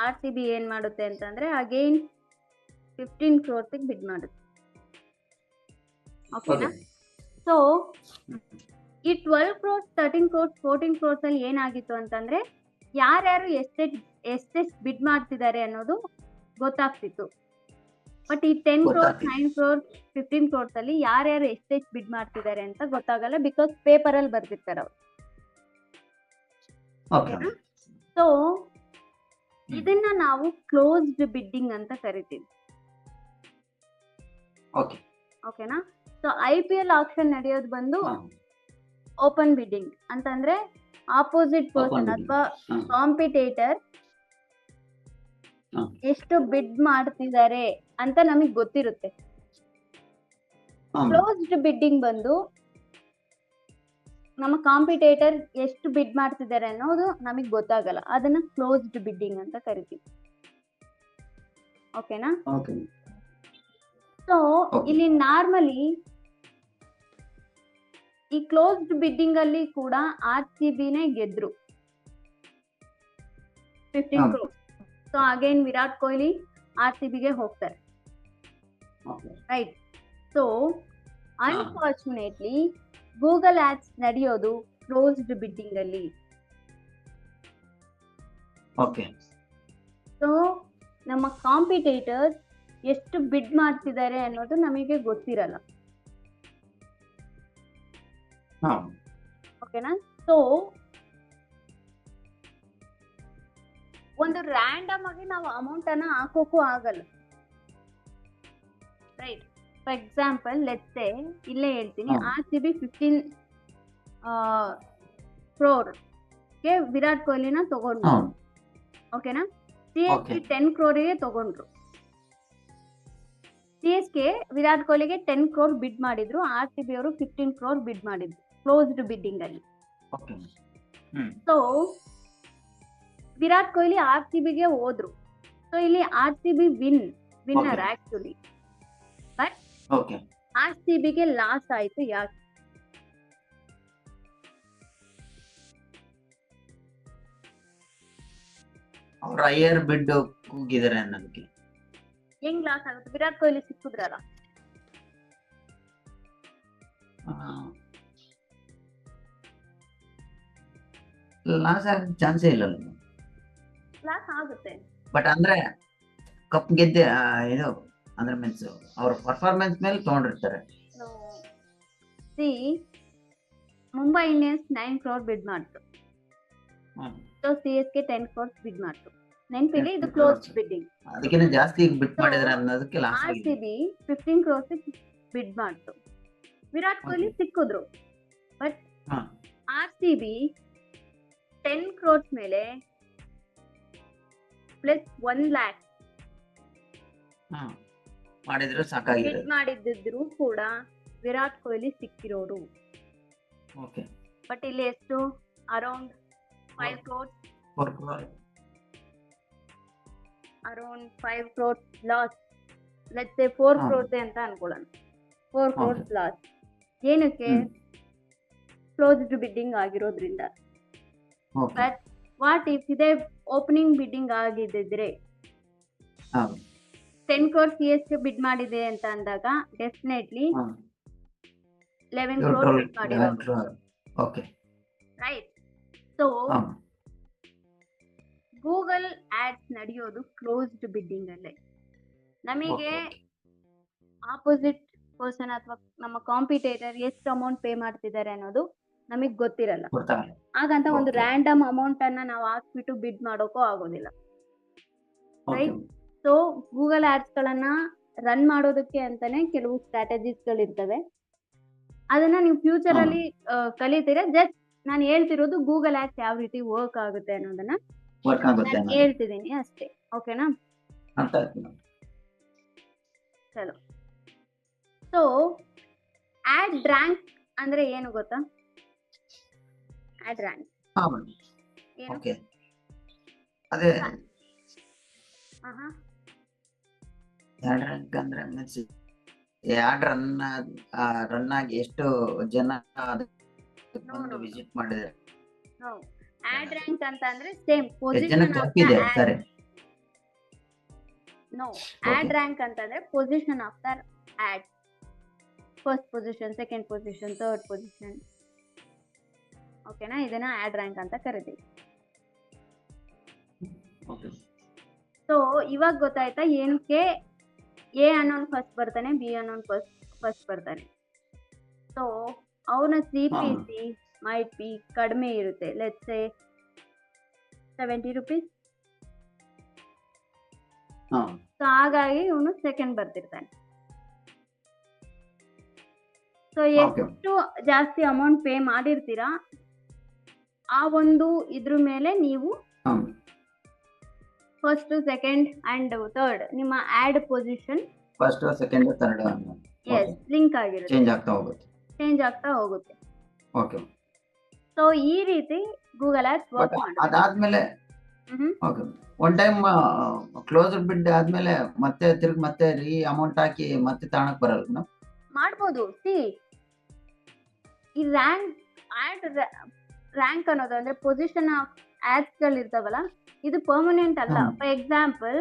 RCB ಏನ್ ಮಾಡುತ್ತೆ ಅಂತಂದ್ರೆ ಅಗೈನ್ 15 crores ಬಿಡ್ ಮಾಡುತ್ತೆ. ಓಕೆನಾ. ಓಕೆ ಸೊ ಈ 12 crores 13 crores 14 crores ಅಲ್ಲಿ ಏನಾಗಿತ್ತು ಅಂತಂದ್ರೆ ಯಾರ್ಯಾರು ಎಷ್ಟೆಷ್ಟು ಬಿಡ್ ಮಾಡ್ತಿದ್ದಾರೆ ಅನ್ನೋದು ಗೊತ್ತಾಗ್ತಿತ್ತು. ಬಟ್ ಈ 10 crores ಗೊತ್ತಾಗ್ತಿದೆ 9 crores 15 crores ಅಲ್ಲಿ ಯಾರ್ಯಾರು ಎಷ್ಟೆಷ್ಟು ಬಿಡ್ ಮಾಡ್ತಿದ್ದಾರೆ ಅಂತ ಗೊತ್ತಾಗಲ್ಲ, ಬಿಕಾಸ್ ಪೇಪರ್ ಅಲ್ಲಿ ಬರ್ದಿರ್ತಾರೆ ಅವ್ರು. ಓಕೆ ಓಕೆನಾ. ಸೊ ಇದನ್ನ ನಾವು ಕ್ಲೋಸ್ಡ್ ಬಿಡ್ಡಿಂಗ್ ಅಂತ ಕರಿತೀವಿ. ಓಕೆ ಓಕೆನಾ. ಸೊ IPL ಆಕ್ಷನ್ ನಡೆಯೋದು ಬಂದು ಹಾ ಓಪನ್ ಬಿಡ್ಡಿಂಗ್ ಅಂತಂದ್ರೆ ಆಪೋಸಿಟ್ ಓಪನ್ ಪರ್ಸನ್ ಬಿಡ್ಡಿಂಗ್ ಅಥವಾ ಹಾ ಕಾಂಪಿಟೇಟರ್ ಹಾ ಎಷ್ಟು ಬಿಡ್ ಮಾಡ್ತಿದ್ದಾರೆ ಅಂತ ನಮಗ್ ಗೊತ್ತಿರುತ್ತೆ. ಹಾ ಕ್ಲೋಸ್ಡ್ ಬಿಡ್ಡಿಂಗ್ ಬಂದು ನಮ್ಮ ಕಾಂಪಿಟೇಟರ್ ಎಷ್ಟು ಬಿಡ್ ಮಾಡ್ತಿದ್ದಾರೆ ಅನ್ನೋದು ನಮಗ್ ಗೊತ್ತಾಗಲ್ಲ, ಅದನ್ನ ಕ್ಲೋಸ್ಡ್ ಬಿಡ್ಡಿಂಗ್ ಅಂತ ಕರಿತೀವಿ. ಓಕೆನಾ. ಓಕೆ ಸೊ ಓಕೆ ಇಲ್ಲಿ ನಾರ್ಮಲಿ ಈ ಕ್ಲೋಸ್ಡ್ ಬಿಡ್ಡಿಂಗ್ ಅಲ್ಲಿ ಕೂಡ RCBನೇ ಗೆದ್ರು 15 ಹಾ crores. So again Virat Kohli RCBಗೆ ಹೋಗ್ತಾರೆ, ಓಕೆ ರೈಟ್. ಸೊ ಹಾ ಅನ್ಫಾರ್ಚುನೇಟ್ಲಿ ಗೂಗಲ್ ಆಡ್ಸ್ ನಡೆಯೋದು ಕ್ಲೋಸ್ಡ್ ಬಿಡ್ಡಿಂಗ್ ಅಲ್ಲಿ. ಓಕೆ ಸೊ ನಮ್ಮ ಕಾಂಪಿಟೇಟರ್ಸ್ ಎಷ್ಟು ಬಿಡ್ ಮಾಡ್ತಿದ್ದಾರೆ ಅನ್ನೋದು ನಮಗೆ ಗೊತ್ತಿರಲ್ಲ. ಹಾ ಓಕೆನಾ. ಸೊ ಒಂದು ರ್ಯಾಂಡಮ್ ಆಗಿ ನಾವು ಅಮೌಂಟ್ ಅನ್ನ ಹಾಕೋಕ್ಕೂ ಆಗಲ್ಲ, ರೈಟ್. ಫಾರ್ ಎಕ್ಸಾಂಪಲ್ ಲೆಟ್ಸ್ ಸೇ ಇಲ್ಲೇ ಹೇಳ್ತೀನಿ, ಹಾ RCB 15 crore ಗೆ ವಿರಾಟ್ ಕೊಹ್ಲಿನ ತಗೊಂಡ್ರು. ಹಾ ಓಕೆನಾ. ಓಕೆ CSK 10 crore ತಗೊಂಡ್ರು. CSK ವಿರಾಟ್ ಕೊಹ್ಲಿಗೆ 10 crore ಬಿಡ್ ಮಾಡಿದ್ರು, RCB ಅವರು 15 crore ಬಿಡ್ ಮಾಡಿದ್ರು ಕ್ಲೋಸ್ಡ್ ಬಿಡ್ಡಿಂಗ್ ಅಲ್ಲಿ. Okay hmm so Virat Kohli RCBಗೆ ಹೋದ್ರು. ಸೊ ಇಲ್ಲಿ RCB winner okay actually, but okay RCBಗೆ ಲಾಸ್ ಆಯ್ತು. ಯಾಕೆ? ಅವ್ರ ಹೈಯರ್ ಬಿಡ್ ಕೂಗಿದ್ದಾರೆ ಅನ್ನೋದಕ್ಕೆ ಹೆಂಗ್ ಲಾಸ್ ಆಗುತ್ತೆ? ವಿರಾಟ್ ಕೊಹ್ಲಿ ಸಿಕ್ಕಿದ್ರಲ್ಲ. ಲಾಸ್ ಆಗ ಚಾನ್ಸೇ ಇಲ್ಲ, ಲಾಸ್ ಆಗುತ್ತೆ. ಬಟ್ ಅಂದ್ರೆ ಕಪ್ ಗೆದ್ದೆ ಇದು ಅಂದ್ರೆ ಮೀನ್ಸ್ ಅವ್ರ ಪರ್ಫಾರ್ಮೆನ್ಸ್ ಮೇಲೆ ತಗೊಂಡಿರ್ತಾರೆ. ಸಿ ಮುಂಬೈ ಇಂಡಿಯನ್ಸ್ 9 crore ಬಿಡ್ ಮಾಡ್ತು. ಹ್ಮ್ ಸೊ CSK 10 crores ಬಿಡ್ ಮಾಡ್ತು. ನೆನ್ಪಿಡಿ, ಇದು ಕ್ಲೋಸ್ ಬಿಡ್ಡಿಂಗ್. ಅದಕ್ಕಿಂತ ಜಾಸ್ತಿ ಬಿಟ್ ಸೊ ಮಾಡಿದ್ರೆ ಅನ್ನೋದಕ್ಕೆ ಲಾಸ್ ಆಗಿದೆ. RCB 15 crores ಬಿಡ್ ಮಾಡ್ತು. ವಿರಾಟ್ ಕೊಹ್ಲಿ ಓಕೆ ಸಿಕ್ಕಿದ್ರು, ಬಟ್ ಹಾ RCB 10 crores ಮೇಲೆ ಪ್ಲಸ್ 1 lakh ಹಾ ಮಾಡಿದ್ರೆ ಬಿಡ್ ಸಾಕಾಗಿದೆ. ಮಾಡಿದ್ರು ಕೂಡ ವಿರಾಟ್ ಕೊಹ್ಲಿ ಸಿಕ್ಕಿರೋರು. ಓಕೆ ಬಟ್ ಇಲ್ಲಿ ಎಷ್ಟು? Around 5 crores, 4 crore around 5 crores loss. Let's say 4 ಹಾ crores ಅಂತ ಅನ್ಕೊಳ್ಳೋಣ. 4 crores ಓಕೆ ಲಾಸ್. ಏನಕ್ಕೆ? ಹ್ಮ್ ಕ್ಲೋಸ್ಡ್ ಬಿಡ್ಡಿಂಗ್ ಆಗಿರೋದ್ರಿಂದ. ಓಕೆ ಬಟ್ ವಾಟ್ ಇಫ್ ಇದೇ ಓಪನಿಂಗ್ ಬಿಡ್ಡಿಂಗ್ ಆಗಿದ್ದಿದ್ರೆ, ಹಾ 10 crores CSK ಬಿಡ್ ಮಾಡಿದೆ ಅಂತ ಅಂದಾಗ ಡೆಫಿನೆಟ್ಲಿ ಹಾ 11 ಇವ್ರು crore 12 ಬಿಡ್ ಮಾಡಿರೋರು, 11 crore ಓಕೆ ರೈಟ್. ಸೊ ಹಾ ಗೂಗಲ್ ಆಡ್ಸ್ ನಡೆಯೋದು ಕ್ಲೋಸ್ಡ್ ಬಿಡ್ಡಿಂಗ್ ಅಲ್ಲೇ. ನಮಗೆ ಓಕೆ ಓಕೆ ಆಪೋಸಿಟ್ ಪರ್ಸನ್ ಅಥವಾ ನಮ್ಮ ಕಾಂಪಿಟೇಟರ್ ಎಷ್ಟು ಅಮೌಂಟ್ ಪೇ ಮಾಡ್ತಿದ್ದಾರೆ ಅನ್ನೋದು ನಮಗೆ ಗೊತ್ತಿರಲ್ಲ. ಗೊತ್ತಾಗಲ್ಲ. ಹಾಗಂತ ಒಂದು Okay. ರ್ಯಾಂಡಮ್ ಅಮೌಂಟ್ ಅನ್ನ ನಾವು ಹಾಕ್ಬಿಟ್ಟು ಬಿಡ್ ಮಾಡೋಕೋ ಆಗೋದಿಲ್ಲ. Okay. Right. So Google ads ಗಳನ್ನ ರನ್ ಮಾಡೋದಕ್ಕೆ ಅಂತಾನೆ ಕೆಲವು ಸ್ಟ್ರಾಟಜೀಸ್ ಗಳಿರ್ತವೆ. ಅದನ್ನ ನೀವು ಫ್ಯೂಚರ್ ಹಾ. ಅಲ್ಲಿ ಕಲಿತೀರಾ. ಜಸ್ಟ್ ನಾನು ಹೇಳ್ತಿರೋದು ಗೂಗಲ್ ಆಡ್ಸ್ ಯಾವ ರೀತಿ ವರ್ಕ್ ಆಗುತ್ತೆ ಅನ್ನೋದನ್ನ ವರ್ಕ್ ಆಗುತ್ತೆ ನಾನು ಅನ್ನೋದು. ಹೇಳ್ತಿದ್ದೀನಿ ಅಷ್ಟೇ. ಓಕೆನಾ? ಅರ್ಥ ಆಯ್ತು madam. ಚಲೋ. ಸೊ ಆಡ್ ರ್ಯಾಂಕ್ ಅಂದ್ರೆ ಏನು ಗೊತ್ತಾ? ಆಡ್ ರ್ಯಾಂಕ್ ಹಾ madam. ಏನು? Okay. ಅದೇ ಆಹಾ. ಆಡ್ ರ್ಯಾಂಕ್ ಅಂದ್ರೆ ಮೀನ್ಸ್ ಆಡ್ ರನ್ ಆಗಿ ಎಷ್ಟು ಜನ ಅದಕ್ಕೆ No, ಬಂದು no, no. ವಿಸಿಟ್ ಮಾಡಿದ್ರೆ No. ಆಡ್ ರ್ಯಾಂಕ್ ಅಂತ ಅಂದ್ರೆ ಸೇಮ್ ಎಷ್ಟು ಪೊಸಿಷನ್ ಜನಕ್ಕೆ ಆಫ್ ದ ತಲುಪಿದೆ ಆಡ್. ಸರಿ. No, Okay. ಆಡ್ ರ್ಯಾಂಕ್ ಅಂತಂದ್ರೆ position of the ad. First position, second position, third position. ಓಕೆನಾ? ಇದನ್ನ ಆಡ್ ರ್ಯಾಂಕ್ ಅಂತ ಕರಿತೀವಿ. Okay. ಸೊ ಇವಾಗ ಗೊತ್ತಾಯ್ತಾ ಏನಕ್ಕೆ ಎ ಅನ್ನೋನ್ ಫಸ್ಟ್ ಬರ್ತಾನೆ, ಬಿ ಅನ್ನೋನ್ ಫಸ್ಟ್ ಬರ್ತಾನೆ. ಸೊ ಅವನ CPC ಮೈಟ್ ಬಿ ಕಡಿಮೆ ಇರುತ್ತೆ. Let's say 70 rupees. ಹಾ. ಸೊ ಹಾಗಾಗಿ ಇವನು ಸೆಕೆಂಡ್ ಬರ್ತಿರ್ತಾನೆ. So Okay. ಎಷ್ಟು ಜಾಸ್ತಿ ಅಮೌಂಟ್ ಪೇ ಮಾಡಿರ್ತೀರಾ ಆ ಒಂದು ಇದ್ರ ಮೇಲೆ ನೀವು ಹಾ. ಫಸ್ಟ್, ಸೆಕೆಂಡ್ ಅಂಡ್ ಥರ್ಡ್ ನಿಮ್ಮ ad position first second third as link ಆಗಿರುತ್ತೆ, ಚೇಂಜ್ ಆಗ್ತಾ ಹೋಗುತ್ತೆ. ಚೇಂಜ್ ಆಗ್ತಾ ಹೋಗುತ್ತೆ. ಓಕೆ. ಸೊ ಈ ರೀತಿ ಗೂಗಲ್ ಆಡ್ಸ್ ಬಟ್ ವರ್ಕ್ ಮಾಡುತ್ತೆ. ಅದಾದ್ಮೇಲೆ ಓಕೆ ಒನ್ ಟೈಮ್ ಕ್ಲೋಸ್ ಬಿಡ್ ಆದ್ಮೇಲೆ ಮತ್ತೆ ತಿರ್ಗಿ ಮತ್ತೆ ಅಮೌಂಟ್ ಹಾಕಿ ಮತ್ತೆ ತಾಣಕ್ ಬರಲ್ಲ. ಮಾಡ್ಬೋದು. ಸಿ ಈ ರ್ಯಾಂಕ್ ಅನ್ನೋದು ಅಂದ್ರೆ ಪೊಸಿಷನ್ ಆಫ್ ಆಡ್ಸ್ ಗಳು ಇರ್ತಾವಲ್ಲ, ಇದು ಪರ್ಮನೆಂಟ್ ಅಲ್ಲ. ಫಾರ್ ಎಕ್ಸಾಂಪಲ್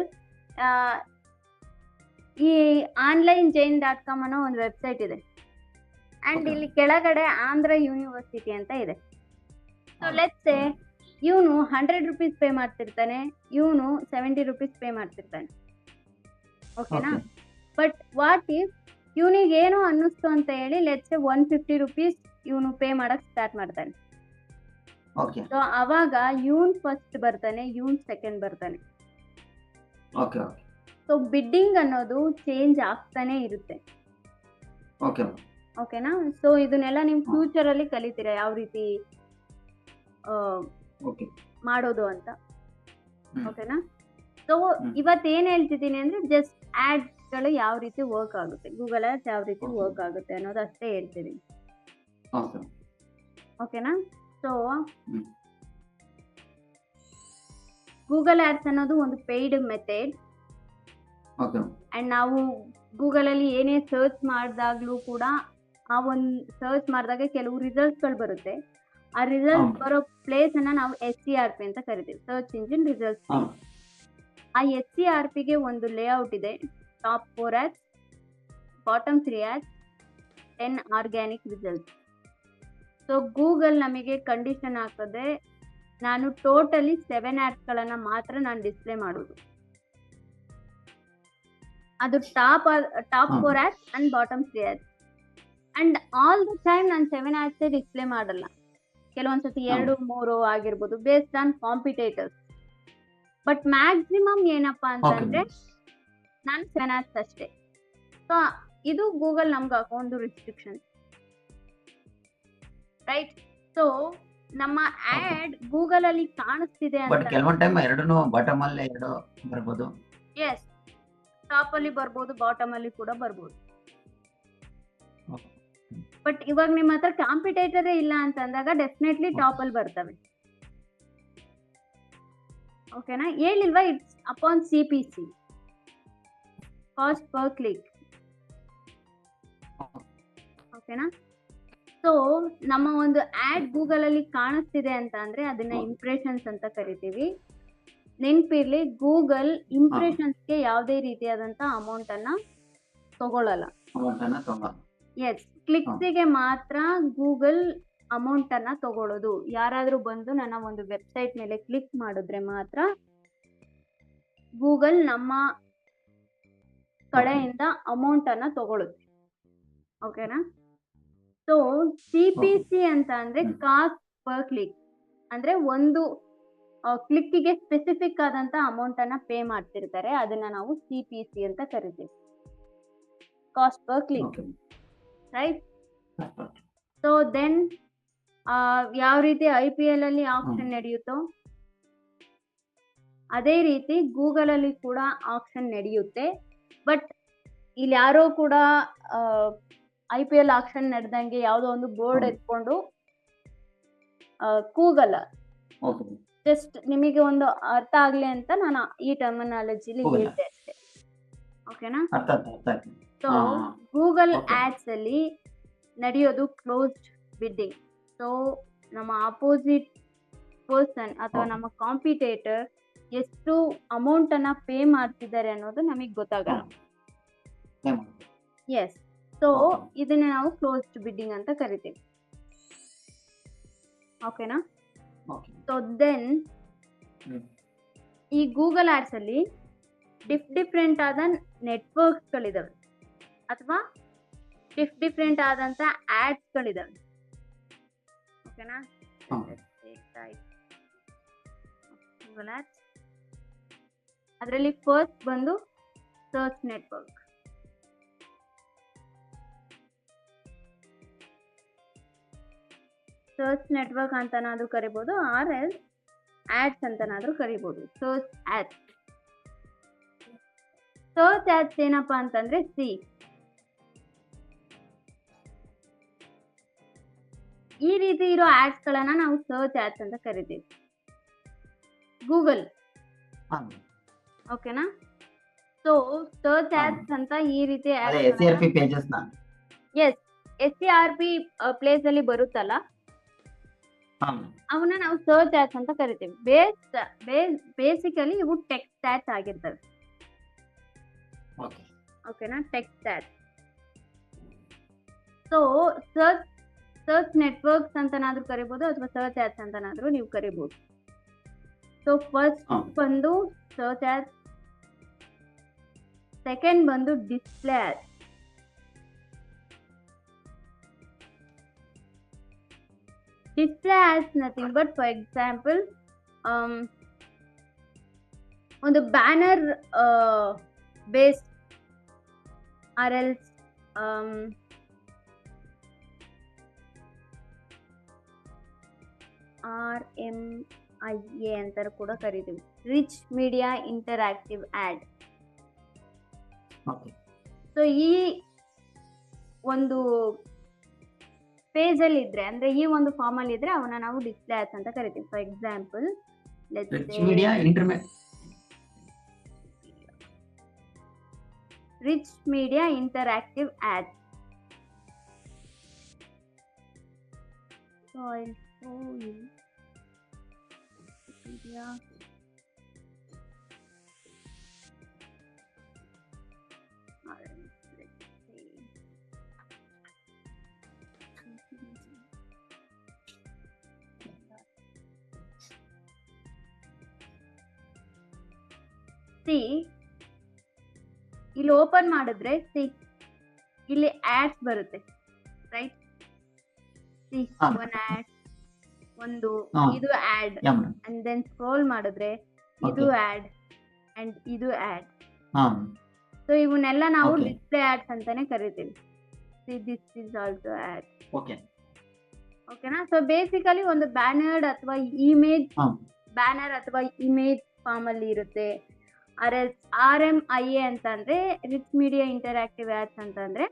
ಈ online.jain.com ಅನ್ನೋ ಒಂದು ವೆಬ್ಸೈಟ್ ಇದೆ ಅಂಡ್ Okay. ಇಲ್ಲಿ ಕೆಳಗಡೆ ಆಂಧ್ರ ಯೂನಿವರ್ಸಿಟಿ ಅಂತ ಇದೆ. ಸೊ ಲೆಟ್ಸ್ ಸೇ ಇವನು 100 rupees ಪೇ ಮಾಡ್ತಿರ್ತಾನೆ, ಇವನು 70 rupees ಪೇ ಮಾಡ್ತಿರ್ತಾನೆ. ಓಕೆನಾ? ಬಟ್ ವಾಟ್ ಇಫ್ ಇವನಿಗೆ ಏನು ಅನ್ನಿಸ್ತು ಅಂತ ಹೇಳಿ ಲೆಟ್ಸ್ ಸೇ 150 rupees ಇವನು ಪೇ ಮಾಡಕ್ ಸ್ಟಾರ್ಟ್ ಮಾಡ್ತಾನೆ. ಓಕೆ. ಸೊ ಅವಾಗ ಇವನ್ ಫಸ್ಟ್ ಬರ್ತಾನೆ, ಇವನ್ ಸೆಕೆಂಡ್ ಬರ್ತಾನೆ. ಓಕೆ. ಓಕೆ. ಸೊ ಬಿಡ್ಡಿಂಗ್ ಅನ್ನೋದು ಚೇಂಜ್ ಆಗ್ತಾನೆ ಇರುತ್ತೆ. ಓಕೆ. ಓಕೆನಾ? ಸೊ ಇದನ್ನೆಲ್ಲ ನೀವು ಫ್ಯೂಚರ್ ಅಲ್ಲಿ ಕಲಿತೀರಾ ಯಾವ ರೀತಿ ಓಕೆ. ಮಾಡೋದು ಅಂತ. ಹ್ಮ್. ಓಕೆನಾ? ಸೊ ಇವತ್ತು ಏನ್ ಹೇಳ್ತಿದ್ದೀನಿ ಅಂದ್ರೆ ಜಸ್ಟ್ ಆಡ್ ಗಳು ಯಾವ ರೀತಿ ವರ್ಕ್ ಆಗುತ್ತೆ, ಗೂಗಲ್ ಆಡ್ಸ್ ಯಾವ ರೀತಿ Okay. ವರ್ಕ್ ಆಗುತ್ತೆ ಅನ್ನೋದು ಅಷ್ಟೇ ಹೇಳ್ತಿದ್ದೀನಿ. ಓಕೆ. ಓಕೆನಾ? ಸೊ ಹ್ಮ್. ಗೂಗಲ್ ಆಡ್ಸ್ ಅನ್ನೋದು ಒಂದು ಪೇಯ್ಡ್ ಮೆಥಡ್ ಓಕೆ. ಅಂಡ್ ನಾವು ಗೂಗಲ್ ಅಲ್ಲಿ ಏನೇ ಸರ್ಚ್ ಮಾಡಿದಾಗ್ಲೂ ಕೂಡ ಆ ಒಂದು ಸರ್ಚ್ ಮಾಡಿದಾಗ ಕೆಲವು ರಿಸಲ್ಟ್ಸ್ ಗಳು ಬರುತ್ತೆ. ಆ ರಿಸಲ್ಟ್ ಬರೋ ಪ್ಲೇಸ್ ಅನ್ನ ನಾವು SERP ಅಂತ ಕರಿತೀವಿ, ಸರ್ಚ್ ಇಂಜಿನ್ ರಿಸಲ್ಟ್ಸ್. ಹಾ. ಆ SERP ಗೆ ಒಂದು ಲೇಔಟ್ ಇದೆ. Top 4 ads, bottom 3 ads, 10 organic results. So Google ನಮಗೆ ಕಂಡೀಷನ್ ಹಾಕದೆ ನಾನು ಟೋಟಲಿ 7 ads ಗಳನ್ನ ಮಾತ್ರ ನಾನು ಡಿಸ್ಪ್ಲೇ ಮಾಡೋದು. ಅದು top 4 ads and bottom 3 ads. And all the time ನಾನು 7 ads ಡಿಸ್ಪ್ಲೇ ಮಾಡಲ್ಲ. ಕೆಲವೊಂದ್ಸತಿ 2-3 ಆಗಿರ್ಬೋದು based on competitors. But maximum ಏನಪ್ಪಾ ಅಂತಂದ್ರೆ ನಾನು 7 ads ಅಷ್ಟೇ. ಸೊ ಇದು ಗೂಗಲ್ ನಮ್ಗೆ ಹಾಕೋ ರಿಸ್ಟ್ರಿಕ್ಷನ್, ರೈಟ್? ಸೊ ನಮ್ಮ ಆಡ್ ಗೂಗಲ್ ಅಲ್ಲಿ ಕಾಣಿಸ್ತಿದೆ ಬಟ್ ಅಂತ, ಕೆಲವೊಂದು ಟೈಮ್ ಎರಡೂ ಬಾಟಮ್ ಅಲ್ಲಿ ಎರಡು ಬರ್ಬೋದು. ಎಸ್, ಟಾಪ್ ಅಲ್ಲಿ ಬರ್ಬೋದು, ಬಾಟಮ್ ಅಲ್ಲಿ ಕೂಡ ಬರ್ಬೋದು. ಬಟ್ ಇವಾಗ ನಿಮ್ಮ ಹತ್ರ ಕಾಂಪಿಟೇಟರ್ ಇಲ್ಲ ಅಂತ ಅಂದಾಗ ಡೆಫಿನೆಟ್ಲಿ ಟಾಪ್ ಅಲ್ಲಿ ಬರ್ತವೆ. ಓಕೆನಾ? ಹೇಳಿಲ್ವಾ, it's upon CPC, cost per click. ಓಕೆನಾ? ಸೊ ನಮ್ಮ ಒಂದು ಆಡ್ ಗೂಗಲ್ ಅಲ್ಲಿ ಕಾಣಿಸ್ತಿದೆ ಅಂತ ಅಂದ್ರೆ ಅದನ್ನ ಇಂಪ್ರೆಷನ್ಸ್ ಅಂತ ಕರಿತೀವಿ. ನೆನ್ಪಿರ್ಲಿ, ಗೂಗಲ್ ಇಂಪ್ರೆಷನ್ಸ್ಗೆ ಯಾವುದೇ ರೀತಿಯಾದಂತ ಅಮೌಂಟ್ ಅನ್ನ ತಗೊಳ್ಳಲ್ಲ. ಎಸ್, ಕ್ಲಿಕ್ಸಿಗೆ ಮಾತ್ರ ಗೂಗಲ್ ಅಮೌಂಟ್ ಅನ್ನ ತಗೊಳ್ಳೋದು. ಯಾರಾದ್ರೂ ಬಂದು ನನ್ನ ಒಂದು ವೆಬ್ಸೈಟ್ ಮೇಲೆ ಕ್ಲಿಕ್ ಮಾಡಿದ್ರೆ ಮಾತ್ರ ಗೂಗಲ್ ನಮ್ಮ ಕಡೆಯಿಂದ ಅಮೌಂಟ್ ಅನ್ನ ತಗೊಳುತ್ತೆ. ಓಕೆನಾ. ಸೊ CPC ಅಂತ ಅಂದ್ರೆ ಕಾಸ್ಟ್ ಪರ್ ಕ್ಲಿಕ್, ಅಂದ್ರೆ ಒಂದು ಕ್ಲಿಕ್ಕಿಗೆ ಸ್ಪೆಸಿಫಿಕ್ ಆದಂತ ಅಮೌಂಟ್ ಅನ್ನ ಪೇ ಮಾಡ್ತಿರ್ತಾರೆ, ಅದನ್ನ ನಾವು CPC ಅಂತ ಕರಿತೀವಿ, cost per click, right. So then ಯಾವ ರೀತಿ IPL ಅಲ್ಲಿ ಆಕ್ಷನ್ ನಡೆಯುತ್ತೋ ಅದೇ ರೀತಿ ಗೂಗಲ್ ಅಲ್ಲಿ ಕೂಡ ಆಕ್ಷನ್ ನಡೆಯುತ್ತೆ. ಬಟ್ ಇಲ್ಲಿ ಯಾರೋ ಕೂಡ IPL ಆಕ್ಷನ್ ನಡೆದಂಗೆ ಯಾವುದೋ ಒಂದು ಬೋರ್ಡ್ ಎತ್ಕೊಂಡು ಕೂಗಲ್ಲ. ಜಸ್ಟ್ ನಿಮಗೆ ಒಂದು ಅರ್ಥ ಆಗ್ಲಿ ಅಂತ ನಾನು ಈ ಟರ್ಮಿನಾಲಜಿಲಿ ಹೇಳ್ತೆ ಅಷ್ಟೇ. ಓಕೆನಾ. ಸೊ ಗೂಗಲ್ ಆಡ್ಸ್ ಅಲ್ಲಿ ನಡೆಯೋದು ಕ್ಲೋಸ್ಡ್ ಬಿಡ್ಡಿಂಗ್. ಸೊ ನಮ್ಮ ಅಪೋಸಿಟ್ ಪರ್ಸನ್ ಅಥವಾ ನಮ್ಮ ಕಾಂಪಿಟೇಟರ್ ಎಷ್ಟು ಅಮೌಂಟ್ ಅನ್ನ ಪೇ ಮಾಡ್ತಿದ್ದಾರೆ ಅನ್ನೋದು ನಮಗೆ ಗೊತ್ತಾಗಲ್ಲ. ಎಸ್. ಸೊ ಇದನ್ನ ನಾವು ಕ್ಲೋಸ್ಡ್ ಬಿಡ್ಡಿಂಗ್ ಅಂತ ಕರಿತೀವಿ. ಓಕೆನಾ. ಸೊ ದೆನ್ ಈ ಗೂಗಲ್ ಆಡ್ಸ್ ಅಲ್ಲಿ ಡಿಫ್ರೆಂಟ್ ಆದ ನೆಟ್ವರ್ಕ್ಸ್ ಗಳಿದಾವೆ ಅಥವಾ ಡಿಫ್ರೆಂಟ್ ಆದಂತ ಆಡ್ಸ್ ಗಳಿದಾವೆ. ಓಕೆನಾ. ಗೂಗಲ್ ಆಡ್ಸ್ ಅದರಲ್ಲಿ ಫಸ್ಟ್ ಬಂದು ಸರ್ಚ್ ನೆಟ್ವರ್ಕ್. ಸರ್ಚ್ ನೆಟ್ವರ್ಕ್ ಅಂತನಾದ್ರೂ ಕರಿಬಹುದು, ಆರ್ ಎಲ್ ಆಡ್ಸ್ ಅಂತನಾದ್ರೂ ಕರಿಬಹುದು. Search ads. ಸರ್ಚ್ ಆಡ್ಸ್ ಏನಪ್ಪಾ ಅಂತಂದ್ರೆ ಈ ರೀತಿ ಇರೋ ಆಡ್ಸ್ ಗಳನ್ನ ನಾವು ಸರ್ಚ್ ಆಡ್ಸ್ ಅಂತ ಕರಿತೀವಿ. ಗೂಗಲ್. ಓಕೆನಾ. ಸೊ ಸರ್ಚ್ ಆಡ್ಸ್ ಅಂತ ಈ ರೀತಿ SERP ಪ್ಲೇಸ್ ಅಲ್ಲಿ ಬರುತ್ತಲ್ಲ, ಅವನ್ನ ನಾವು ಸರ್ಚ್ ಆಡ್ಸ್ ಅಂತ ಕರಿತೀವಿ. ಬೇಸಿಕಲಿ ಇವು ಟೆಕ್ಸ್ಟ್ ಆಡ್ಸ್ ಆಗಿರ್ತವೆ. ಓಕೆನಾ. Text ads. So search networks ಅಂತನಾದ್ರೂ ಕರಿಬಹುದು ಅಥವಾ ಸರ್ಚ್ ಆಡ್ಸ್ ಅಂತನಾದ್ರೂ ನೀವು ಕರಿಬಹುದು. ಸೊ ಫಸ್ಟ್ ಬಂದು ಸರ್ಚ್ ಆಡ್ಸ್, ಸೆಕೆಂಡ್ ಬಂದು display ads. Display ads nothing but for example ಒಂದು banner based or else RMIA ಅಂತ ಕೂಡ ಕರಿತೀವಿ. Rich media interactive ad. So ಈ ಒಂದು ಪೇಜ್ ಅಲ್ಲಿ ಇದ್ರೆ, ಅಂದ್ರೆ ಈ ಒಂದು ಫಾರ್ಮ್ ಅಲ್ಲಿ ಇದ್ರೆ ಅವನ್ನ ನಾವು ಡಿಸ್ಪ್ಲೇ ಆಡ್ಸ್ ಅಂತ ಕರಿತೀವಿ. For example rich media interactive ad. So I'll show you Wikipedia. Alright, let's see. See, ಇಲ್ಲಿ ಓಪನ್ ಮಾಡಿದ್ರೆ ಇಲ್ಲಿ ಆಡ್ಸ್ ಬರುತ್ತೆ, ರೈಟ್. ಒನ್ ಆಡ್, ಒಂದು ಇದು ಆಡ್, ಅಂಡ್ ದೆನ್ ಸ್ಕ್ರೋಲ್ ಮಾಡಿದ್ರೆ ಇದು ಆಡ್ ಅಂಡ್ ಇದು ಆಡ್. ಸೊ ಇವನ್ನೆಲ್ಲ ನಾವು ಡಿಸ್ಪ್ಲೇ ಆಡ್ಸ್ ಅಂತಾನೆ ಕರಿತೀವಿ. This is also ad. ಓಕೆನಾ. ಸೊ ಬೇಸಿಕಲಿ ಒಂದು ಬ್ಯಾನರ್ ಅಥವಾ ಇಮೇಜ್ ಫಾರ್ಮ್ ಅಲ್ಲಿ ಇರುತ್ತೆ. RMIA ಅಂತ ಅಂದ್ರೆ ರಿಚ್ ಮೀಡಿಯಾ ಇಂಟರಾಕ್ಟಿವ್ ಆಡ್ಸ್ ಅಂತಂದ್ರೆ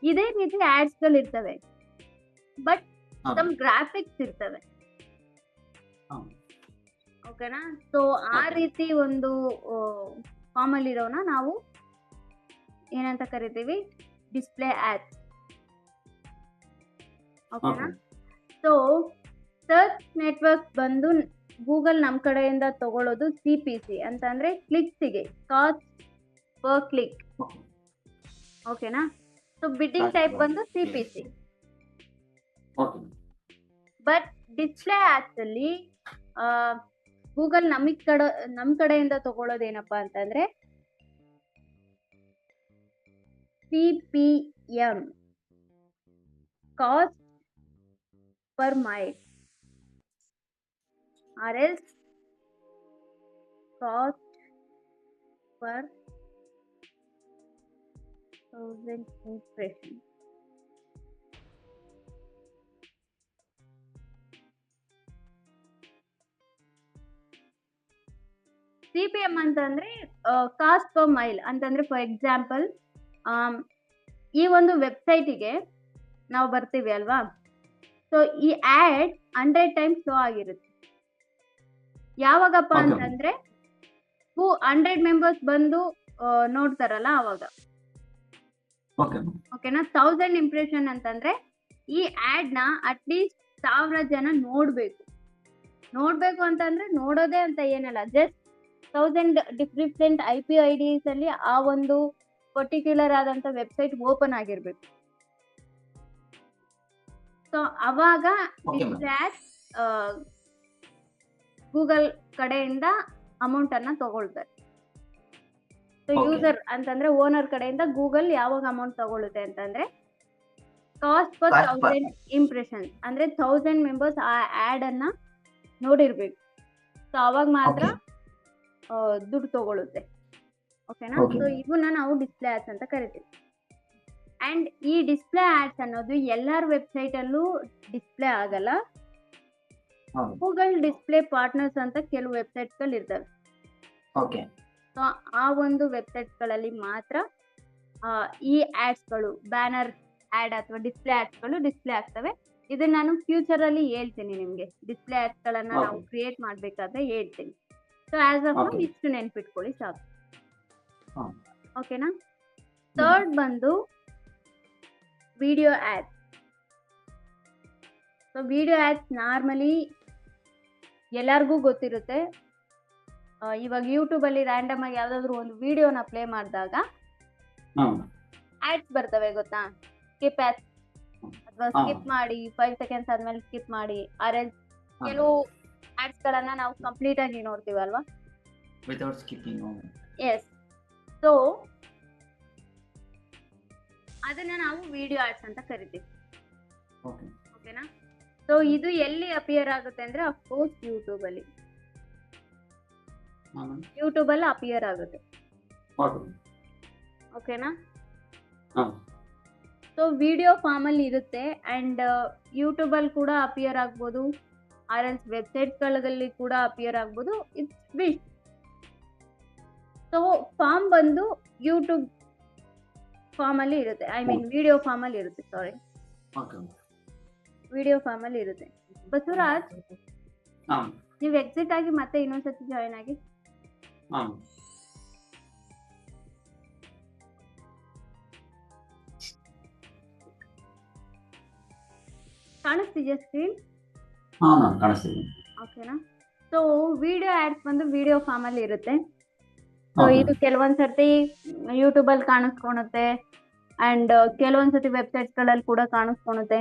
ಇದೇ ರೀತಿ ಆಡ್ಸ್ ಗಳು ಇರ್ತವೆ, ಬಟ್ ಸಮ್ ಗ್ರಾಫಿಕ್ಸ್ ಇರ್ತವೆ. ಓಕೆನಾ. ಸೊ ಆ ರೀತಿ ಒಂದು ಫಾರ್ಮ್ ಅಲ್ಲಿ ಇರೋನ ನಾವು ಏನಂತ ಕರಿತೀವಿ? Display ads. ಓಕೆನಾ. ಸೊ ಸರ್ಚ್ ನೆಟ್ವರ್ಕ್ ಬಂದು ಗೂಗಲ್ ನಮ್ ಕಡೆಯಿಂದ ತಗೊಳ್ಳೋದು CPC ಅಂತಂದ್ರೆ ಕ್ಲಿಕ್ಸಿಗೆ, ಕಾಸ್ಟ್ ಪರ್ ಕ್ಲಿಕ್. ಓಕೆನಾ. ಸೊ ಬಿಡ್ಡಿಂಗ್ ಟೈಪ್ ಬಂದು CPC. ಬಟ್ ಡಿಸ್ಪ್ಲೇ ಆಡ್ಸ್ ಅಲ್ಲಿ ಗೂಗಲ್ ನಮ್ ಕಡೆಯಿಂದ ತಗೊಳ್ಳೋದೇನಪ್ಪಾ ಅಂತಂದ್ರೆ CPM, cost per mile or else cost per 1000 impression. CPM ಅಂತಂದ್ರೆ ಕಾಸ್ಟ್ ಪರ್ ಮೈಲ್ ಅಂತಂದ್ರೆ ಫಾರ್ ಎಕ್ಸಾಂಪಲ್ ಈ ಒಂದು ವೆಬ್ಸೈಟಿಗೆ ನಾವು ಬರ್ತೀವಿ ಅಲ್ವಾ, ಸೊ ಈ ಆಡ್ 100 ಟೈಮ್ಸ್ ಶೋ ಆಗಿರುತ್ತೆ. ಯಾವಾಗಪ್ಪ Okay. ಅಂತಂದ್ರೆ 100 ಮೆಂಬರ್ಸ್ ಬಂದು ನೋಡ್ತಾರಲ್ಲ ಅವಾಗ. ಓಕೆ ಓಕೆನಾ? 1000 ಇಂಪ್ರೆಷನ್ ಅಂತಂದ್ರೆ ಈ ಆಡ್ ನ ಅಟ್ಲೀಸ್ಟ್ 1000 ಜನ ನೋಡ್ಬೇಕು ಅಂತಂದ್ರೆ ನೋಡೋದೇ ಅಂತ ಏನಲ್ಲ, ಜಸ್ಟ್ 1000 ಡಿಫ್ರೆಂಟ್ IP IDs ಅಲ್ಲಿ ಆ ಒಂದು ಪರ್ಟಿಕ್ಯುಲರ್ ಆದಂತ ವೆಬ್ಸೈಟ್ ಓಪನ್ ಆಗಿರ್ಬೇಕು. ಸೊ ಅವಾಗ Okay, ma'am. ಗೂಗಲ್ ಕಡೆಯಿಂದ ಅಮೌಂಟ್ ಅನ್ನ ತಗೊಳ್ತಾರೆ. So Okay. ಯೂಸರ್ ಅಂತಂದ್ರೆ ಓನರ್ ಕಡೆಯಿಂದ ಗೂಗಲ್ ಯಾವಾಗ ಅಮೌಂಟ್ ತಗೊಳುತ್ತೆ ಅಂತಂದ್ರೆ cost per Cost per- 1000 impression ಅಂದ್ರೆ 1000 ಮೆಂಬರ್ಸ್ ಆ ಆಡ್ ಅನ್ನ ನೋಡಿರ್ಬೇಕು. ಸೊ ಅವಾಗ ಮಾತ್ರ ದುಡ್ಡು ತಗೊಳುತ್ತೆ. ಓಕೆನಾ? Okay. ಸೊ ಇವನ್ನ ನಾವು ಡಿಸ್ಪ್ಲೇ ಆಡ್ಸ್ ಅಂತ ಕರಿತೀವಿ. ಅಂಡ್ ಈ ಡಿಸ್ಪ್ಲೇ ಆಡ್ಸ್ ಅನ್ನೋದು ಎಲ್ಲಾರ ವೆಬ್ಸೈಟ್ ಅಲ್ಲೂ ಡಿಸ್ಪ್ಲೇ ಆಗಲ್ಲ. ಹೌದು. ಗೂಗಲ್ ಡಿಸ್ಪ್ಲೇ ಪಾರ್ಟ್ನರ್ಸ್ ಅಂತ ಕೆಲವು ವೆಬ್ಸೈಟ್ಸ್ ಗಳು ಇರ್ತವೆ. ಓಕೆ ಸೊ ಆ ಒಂದು ವೆಬ್ಸೈಟ್ಸ್ ಗಳಲ್ಲಿ ಮಾತ್ರ ಈ ಆಡ್ಸ್ ಗಳು, ಬ್ಯಾನರ್ ಆಡ್ ಅಥವಾ ಡಿಸ್ಪ್ಲೇ ಆಡ್ಸ್ ಗಳು ಡಿಸ್ಪ್ಲೇ ಆಗ್ತವೆ. ಇದನ್ನ ನಾನು ಫ್ಯೂಚರ್ ಅಲ್ಲಿ ಹೇಳ್ತೀನಿ ನಿಮ್ಗೆ, ಡಿಸ್ಪ್ಲೇ ಆಡ್ಸ್ ಗಳನ್ನ Okay. ನಾವು ಕ್ರಿಯೇಟ್ ಮಾಡ್ಬೇಕಾದ್ರೆ ಹೇಳ್ತೀನಿ. So as of Okay. ಇಷ್ಟು ನೆನ್ಪಿಟ್ಕೊಳ್ಳಿ ಸಾಕು. ಹಾ. ಓಕೆನಾ? ಥರ್ಡ್ ಬಂದು video ads. So video ads normally ಎಲ್ಲರಿಗೂ ಗೊತ್ತಿರುತ್ತೆ. ಇವಾಗ ಯೂಟ್ಯೂಬ್ ಅಲ್ಲಿ ರ್ಯಾಂಡಮ್ ಆಗಿ ಯಾವ್ದಾದ್ರು ಒಂದು ವಿಡಿಯೋನ ಪ್ಲೇ ಮಾಡಿದಾಗ ಹ್ಮ್ ಆಡ್ಸ್ ಬರ್ತವೆ ಗೊತ್ತಾ? ಸ್ಕಿಪ್ ಆಡ್ಸ್ ಅಥವಾ ಹಾ. ಸ್ಕಿಪ್ ಮಾಡಿ 5 ಸೆಕೆಂಡ್ಸ್ ಆದ್ಮೇಲೆ ಸ್ಕಿಪ್ ಮಾಡಿ, ಆರೆಲ್ಸ್ ಹಾ. ಕೆಲವು ಆಡ್ಸ್ ಗಳನ್ನ ನಾವು ಕಂಪ್ಲೀಟ್ ಆಗಿ ನೋಡ್ತೀವಲ್ವಾ? Without skipping. ಎಸ್. ಸೊ ಅದನ್ನ ನಾವು ವಿಡಿಯೋ ಆಡ್ಸ್ ಅಂತ ಕರಿತೀವಿ. ಓಕೆ ಓಕೆನಾ? ಸೊ ಇದು ಎಲ್ಲಿ ಅಪಿಯರ್ ಆಗುತ್ತೆ ಅಂದ್ರೆ ಅಫ್ಕೋರ್ಸ್ ಯೂಟ್ಯೂಬ್ ಅಲ್ಲಿ. ಯೂಟ್ಯೂಬ್ ಅಲ್ಲಿ ಅಪಿಯರ್ ಆಗುತ್ತೆ. ಓಕೆ ಓಕೆನಾ? ಹಾ. ಸೊ ವಿಡಿಯೋ ಫಾರ್ಮ್ ಅಲ್ಲಿ ಇರುತ್ತೆ ಅಂಡ್ ಯೂಟ್ಯೂಬ್ ಅಲ್ಲಿ ಕೂಡ ಅಪಿಯರ್ ಆಗ್ಬೋದು, ಆರ್ಎಲ್ಸ್ ವೆಬ್ಸೈಟ್ ಗಳಲ್ಲಿ ಕೂಡ ಅಪಿಯರ್ ಆಗ್ಬೋದು. It's wish. ಸೊ ಫಾರ್ಮ್ ಬಂದು ಯೂಟ್ಯೂಬ್ ಫಾರ್ಮ್ ಅಲ್ಲಿ ಇರುತ್ತೆ, ಐ ಮೀನ್ ವಿಡಿಯೋ ಫಾರ್ಮ್ ಅಲ್ಲಿ ಇರುತ್ತೆ. ಸಾರಿ, ಓಕೆ ವಿಡಿಯೋ ಫಾರ್ಮ್ ಅಲ್ಲಿ ಇರುತ್ತೆ. ಬಸವರಾಜ್, ಹಾ. ನೀವು ಎಕ್ಸಿಟ್ ಆಗಿ ಮತ್ತೆ ಇನ್ನೊಂದ್ಸತಿ ಜಾಯಿನ್ ಆಗಿ. ಹಾ. ಕಾಣಿಸ್ತಿದ್ಯಾ ಸ್ಕ್ರೀನ್? ಹಾ ಮ್ಯಾಮ್ ಕಾಣಿಸ್ತಿದೆ. ಓಕೆನಾ? ಸೊ ವಿಡಿಯೋ ಆಡ್ಸ್ ಬಂದು ವಿಡಿಯೋ ಫಾರ್ಮ್ ಅಲ್ಲಿ ಇರುತ್ತೆ. So Okay. ಇದು ಕೆಲವೊಂದ್ಸತಿ ಯೂಟ್ಯೂಬ್ ಅಲ್ಲಿ ಕಾಣಿಸ್ಕೊಳುತ್ತೆ ಅಂಡ್ ಕೆಲವೊಂದ್ಸತಿ ವೆಬ್ಸೈಟ್ಸ್ ಗಳಲ್ಲಿ ಕೂಡ ಕಾಣಿಸ್ಕೊಳುತ್ತೆ.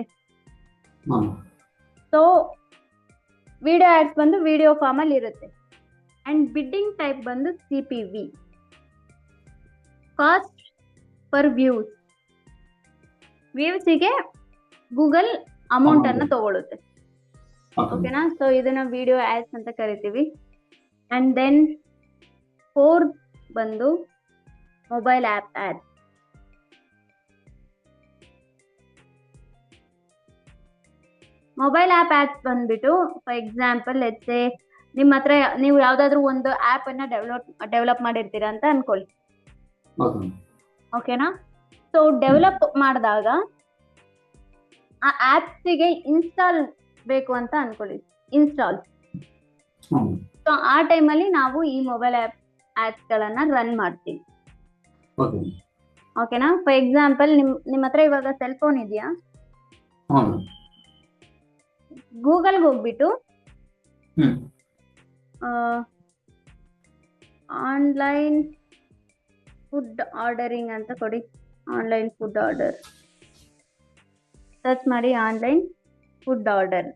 ಹಾ. ಸೊ ವಿಡಿಯೋ ಆಡ್ಸ್ ಬಂದು ವಿಡಿಯೋ ಫಾರ್ಮ್ ಅಲ್ಲಿ ಇರುತ್ತೆ. ಅಂಡ್ ಬಿಡ್ಡಿಂಗ್ ಟೈಪ್ ಬಂದು CPV, ಕಾಸ್ಟ್ ಪರ್ ವ್ಯೂಸ್. ವ್ಯೂಸಿಗೆ ಗೂಗಲ್ ಅಮೌಂಟ್ ಅನ್ನ ತಗೊಳುತ್ತೆ. ಓಕೆ ಓಕೆನಾ? ಸೊ ಇದನ್ನ ವಿಡಿಯೋ ಆಡ್ಸ್ ಅಂತ ಕರಿತೀವಿ. ಅಂಡ್ ದೆನ್ ಫೋರ್ತ್ ಬಂದು mobile app ads. Mobile app ads ಬಂದ್ಬಿಟ್ಟು ಫಾರ್ ಎಕ್ಸಾಂಪಲ್ ಲೆಟ್ಸ್ ಸೇ ನಿಮ್ಮ ಹತ್ರ ನೀವು ಯಾವ್ದಾದ್ರು ಒಂದು ಆಪ್ ಅನ್ನ ಡೆವಲಪ್ ಮಾಡಿರ್ತೀರಾ ಅಂತ ಅನ್ಕೊಳ್ಳಿ. ಓಕೆ ಓಕೆನಾ? ಸೊ ಡೆವಲಪ್ ಮಾಡಿದಾಗ ಆ ಆಪ್ಸಿಗೆ ಇನ್ಸ್ಟಾಲ್ ಬೇಕು ಅಂತ ಅನ್ಕೊಳ್ಳಿ, ಇನ್ಸ್ಟಾಲ್. ಹ್ಮ್ ಸೊ ಆ ಟೈಮಲ್ಲಿ ನಾವು ಈ ಮೊಬೈಲ್ ಆಪ್ಸ್ ಗಳನ್ನ ರನ್ ಮಾಡ್ತೀವಿ. ಓಕೆ ಓಕೆನಾ? ಫಾರ್ ಎಕ್ಸಾಂಪಲ್ ನಿಮ್ಮ ಹತ್ರ ಇವಾಗ ಸೆಲ್ ಫೋನ್ ಇದೆಯಾ? ಹ್ಮ್ ಗೂಗಲ್ಗೆ ಹೋಗ್ಬಿಟ್ಟು ಹ್ಮ್ ಆನ್ಲೈನ್ ಫುಡ್ ಆರ್ಡರಿಂಗ್ ಅಂತ ಕೊಡಿ. ಆನ್ಲೈನ್ ಫುಡ್ ಆರ್ಡರ್ ಸರ್ಚ್ ಮಾಡಿ. Online food order.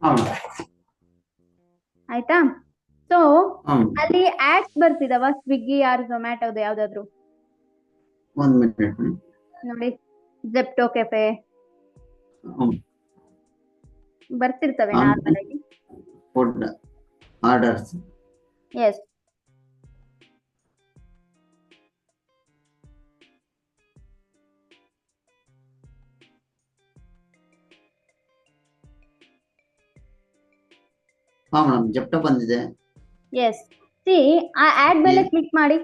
ಹಾ. ಆಯ್ತಾ? ಸೊ ಹ್ಮ್ ಅಲ್ಲಿ ಆಡ್ಸ್ ಬರ್ತಿದಾವ ಸ್ವಿಗ್ಗಿ ಆರ್ ಝೊಮ್ಯಾಟೋದು ಯಾವ್ದಾದ್ರು 1 minute. ನೋಡಿ, ಜೆಪ್ಟೋ ಕೆಫೆ ಹ್ಮ್ ಬರ್ತಿರ್ತವೆ on ನಾರ್ಮಲ್ ಆಗಿ. food orders. ಎಸ್. ಹಾ ಮೇಡಮ್, ಜೆಪ್ಟೋ ಬಂದಿದೆ. ಎಸ್. ಸಿ, ಆ ಆಡ್ ಮೇಲೆ ಕ್ಲಿಕ್ ಮಾಡಿ.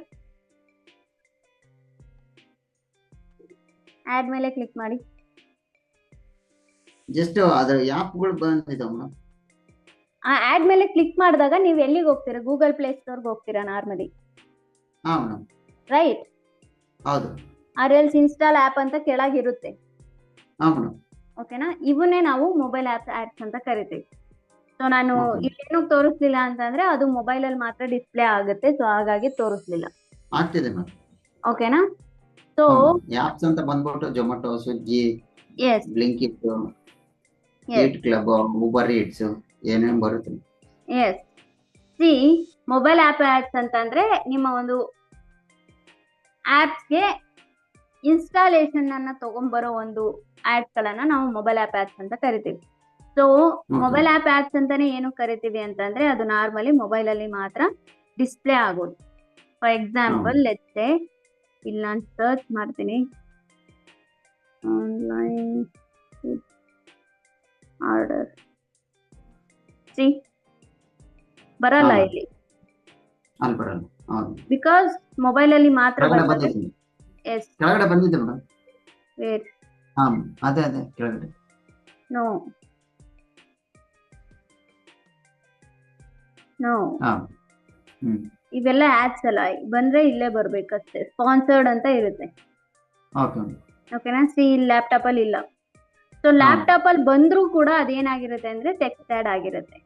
ಆಡ್ ಮೇಲೆ ಕ್ಲಿಕ್ ಮಾಡಿ. ಜಸ್ಟ್ ಅದ್ರ ಆ್ಯಪ್ಗಳು ಬಂದಿದೆ ಮೇಡಮ್. ಆ ಆಡ್ ಮೇಲೆ ಕ್ಲಿಕ್ ಮಾಡಿದಾಗ ನೀವು ಎಲ್ಲಿಗೆ ಹೋಗ್ತೀರಾ? ಗೂಗಲ್ ಪ್ಲೇ ಸ್ಟೋರ್ಗೆ ಹೋಗ್ತೀರಾ ನಾರ್ಮಲಿ, ಹಾ ಮೇಡಮ್, ರೈಟ್? ಹೌದು. ಆರ್ ಎಲ್ಸ್ ಇನ್ಸ್ಟಾಲ್ ಆಪ್ ಅಂತ ಕೆಳಗಿರುತ್ತೆ. ಹಾ ಮೇಡಮ್. ಓಕೆನಾ? ಇವನ್ನೇ ನಾವು ಮೊಬೈಲ್ ಆಡ್ಸ್ ಅಂತ ಕರಿತೀವಿ. ಸೊ ನಾನು Okay. ಇಲ್ಲೇನು ತೋರಿಸ್ಲಿಲ್ಲ ಅಂತಂದ್ರೆ ಅದು ಮೊಬೈಲ್ ಅಲ್ಲಿ ಮಾತ್ರ ಡಿಸ್ಪ್ಲೇ ಆಗುತ್ತೆ, ಸೊ ಹಾಗಾಗಿ ತೋರಿಸ್ಲಿಲ್ಲ. ಆಗ್ತಿದೆ ಮೇಡಮ್. ಓಕೆನಾ? ಸೊ ಆಪ್ಸ್ ಅಂತ ಬಂದ್ಬಿಟ್ಟು ಜೊಮ್ಯಾಟೊ, ಸ್ವಿಗ್ಗಿ, ಎಸ್, ಬ್ಲಿಂಕಿಟ್, ಎಸ್, ಈಟ್ ಕ್ಲಬ್, ಊಬರ್ ಈಟ್ಸ್ ಏನೇನು ಬರುತ್ತೆ. ಎಸ್. ಸಿ, ಮೊಬೈಲ್ ಆಡ್ಸ್ ಅಂತಂದ್ರೆ ನಿಮ್ಮ ಒಂದು ಆಪ್ಸ್ಗೆ ಇನ್ಸ್ಟಾಲೇಷನ್ ಅನ್ನ ತಗೊಂಡ್ಬರೋ ಒಂದು ಆಡ್ಸ್ ಗಳನ್ನ ನಾವು ಮೊಬೈಲ್ ಆಡ್ಸ್ ಅಂತ ಕರಿತೀವಿ. ಸೊ ಮೊಬೈಲ್ ಆಡ್ಸ್ ಅಂತಾನೆ ಏನು ಕರಿತೀವಿ ಅಂತಂದ್ರೆ ಅದು ನಾರ್ಮಲಿ ಮೊಬೈಲ್ ಅಲ್ಲಿ ಮಾತ್ರ ಡಿಸ್ಪ್ಲೇ ಆಗೋದು. ಫಾರ್ ಎಕ್ಸಾಂಪಲ್ ಲೆಟ್ಸ್ ಸೇ, ಇಲ್ಲಿ ನಾನು ಸರ್ಚ್ ಮಾಡ್ತೀನಿ, ಆನ್ಲೈನ್ ಆರ್ಡರ್. ಸಿ, ಬರಲ್ಲ ಇಲ್ಲಿ, ಅಲ್ಲಿ ಬರಲ್ಲ. ಹೌದು, ಬಿಕಾಸ್ ಮೊಬೈಲ್ ಅಲ್ಲಿ ಮಾತ್ರ ಕೆಳಗಡೆ ಬರ್ತದೆ. ಬಂದಿದೆ. ಎಸ್. ಕೆಳಗಡೆ ಬಂದಿದೆ ಮೇಡಮ್. ವೇರ್? ಹಾ, ಅದೇ ಕೆಳಗಡೆ. ನೋ, ನೋ, ಹಾ. ಹ್ಮ್ ಇವೆಲ್ಲ ಆಡ್ಸ್ ಅಲ್ಲ, ಬಂದ್ರೆ ಇಲ್ಲೇ ಬರ್ಬೇಕಷ್ಟೇ. ಸ್ಪಾನ್ಸರ್ಡ್ ಅಂತ ಇರುತ್ತೆ. ಓಕೆ. ಓಕೆನಾ? ಸಿ, ಲ್ಯಾಪ್ಟಾಪ್ ಅಲ್ಲಿ ಇಲ್ಲ. ಸೊ ಲ್ಯಾಪ್ಟಾಪ್ ಅಲ್ಲಿ ಬಂದ್ರೂ ಕೂಡ ಅದೇನಾಗಿರುತ್ತೆ ಅಂದ್ರೆ ಟೆಕ್ಸ್ಟ್ ಆಡ್ ಆಗಿರುತ್ತೆ,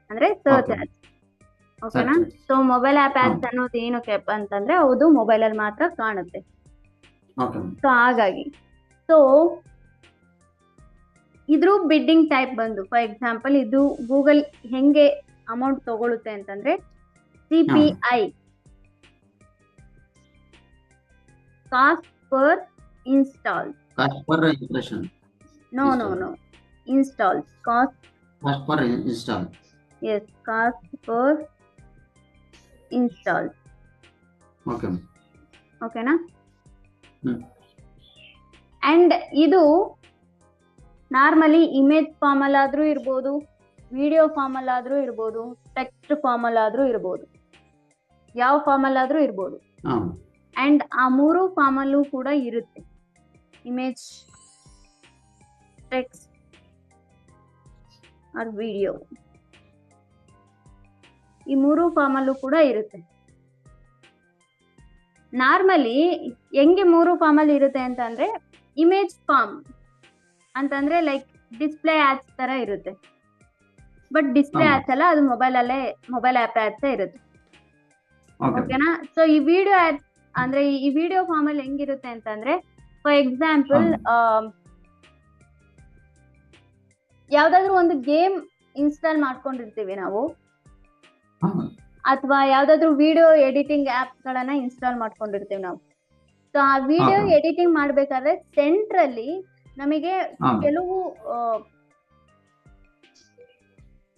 ಅಂದ್ರೆ ಸರ್ಚ್ ಆಡ್ಸ್. ಓಕೆನಾ? ಸೊ ಮೊಬೈಲ್ ಆಪ್ ಆಡ್ಸ್ ಅನ್ನೋದು ಏನಕ್ಕೆ ಅಂತಂದ್ರೆ ಹೌದು ಮೊಬೈಲ್ ಅಲ್ಲಿ ಮಾತ್ರ ಕಾಣುತ್ತೆ. ಓಕೆ. ಸೊ ಹಾಗಾಗಿ, ಸೊ ಇದ್ರ ಬಿಡ್ಡಿಂಗ್ ಟೈಪ್ ಬಂದು ಫಾರ್ ಎಕ್ಸಾಂಪಲ್ ಇದು ಗೂಗಲ್ ಹೆಂಗೆ ಅಮೌಂಟ್ ತಗೊಳುತ್ತೆ ಅಂತಂದ್ರೆ CPI, cost per install. Cost per impression. No, install. Cost per install. Yes, cost per install. Okay. ಓಕೆನಾ? ಹ್ಮ್ ಅಂಡ್ ಇದು ನಾರ್ಮಲಿ ಇಮೇಜ್ ಫಾರ್ಮ್ ಅಲ್ಲಾದ್ರೂ ಇರ್ಬೋದು, ವಿಡಿಯೋ ಫಾರ್ಮ್ ಅಲ್ಲಾದ್ರೂ ಇರ್ಬೋದು, ಟೆಕ್ಸ್ಟ್ ಫಾರ್ಮ್ ಅಲ್ಲಾದ್ರೂ ಇರ್ಬೋದು, ಯಾವ ಫಾರ್ಮ್ ಅಲ್ಲಾದ್ರೂ ಇರ್ಬೋದು. ಅಂಡ್ ಆ 3 ಫಾರ್ಮ್ ಅಲ್ಲೂ ಕೂಡ ಇರುತ್ತೆ. ಇಮೇಜ್, ಟೆಕ್ಸ್ಟ್ ಆರ್ ವಿಡಿಯೋ, ಈ 3 ಫಾರ್ಮ್ ಅಲ್ಲೂ ಕೂಡ ಇರುತ್ತೆ. ನಾರ್ಮಲಿ ಹೆಂಗೆ 3 ಫಾರ್ಮ್ ಅಲ್ಲಿ ಇರುತ್ತೆ ಅಂತಂದ್ರೆ ಇಮೇಜ್ ಫಾರ್ಮ್ ಅಂತಂದ್ರೆ ಲೈಕ್ ಡಿಸ್ಪ್ಲೇ ಆಡ್ಸ್ ತರ ಇರುತ್ತೆ. ಬಟ್ ಡಿಸ್ಪ್ಲೇ ಆಡ್ಸ್ ಅಲ್ಲ, ಅದು ಮೊಬೈಲ್ ಆಪ್ ಆಡ್ಸ್ ಇರುತ್ತೆ. ಓಕೆನಾ? ಸೊ ಈ ವಿಡಿಯೋ ಆಡ್ಸ್ ಅಂದ್ರೆ ಈ ವಿಡಿಯೋ ಫಾರ್ಮ್ ಅಲ್ಲಿ ಹೆಂಗಿರುತ್ತೆ ಅಂತಂದ್ರೆ ಫಾರ್ ಎಕ್ಸಾಂಪಲ್ ಯಾವ್ದಾದ್ರು ಒಂದು ಗೇಮ್ ಇನ್ಸ್ಟಾಲ್ ಮಾಡ್ಕೊಂಡಿರ್ತೀವಿ ನಾವು, ಅಥವಾ ಯಾವ್ದಾದ್ರು ವಿಡಿಯೋ ಎಡಿಟಿಂಗ್ ಆಪ್ ಗಳನ್ನ ಇನ್ಸ್ಟಾಲ್ ಮಾಡ್ಕೊಂಡಿರ್ತೀವಿ ನಾವು. ಸೊ ಆ ವಿಡಿಯೋ ಎಡಿಟಿಂಗ್ ಮಾಡ್ಬೇಕಾದ್ರೆ ಸೆಂಟ್ರಲ್ಲಿ ನಮಗೆ ಕೆಲವು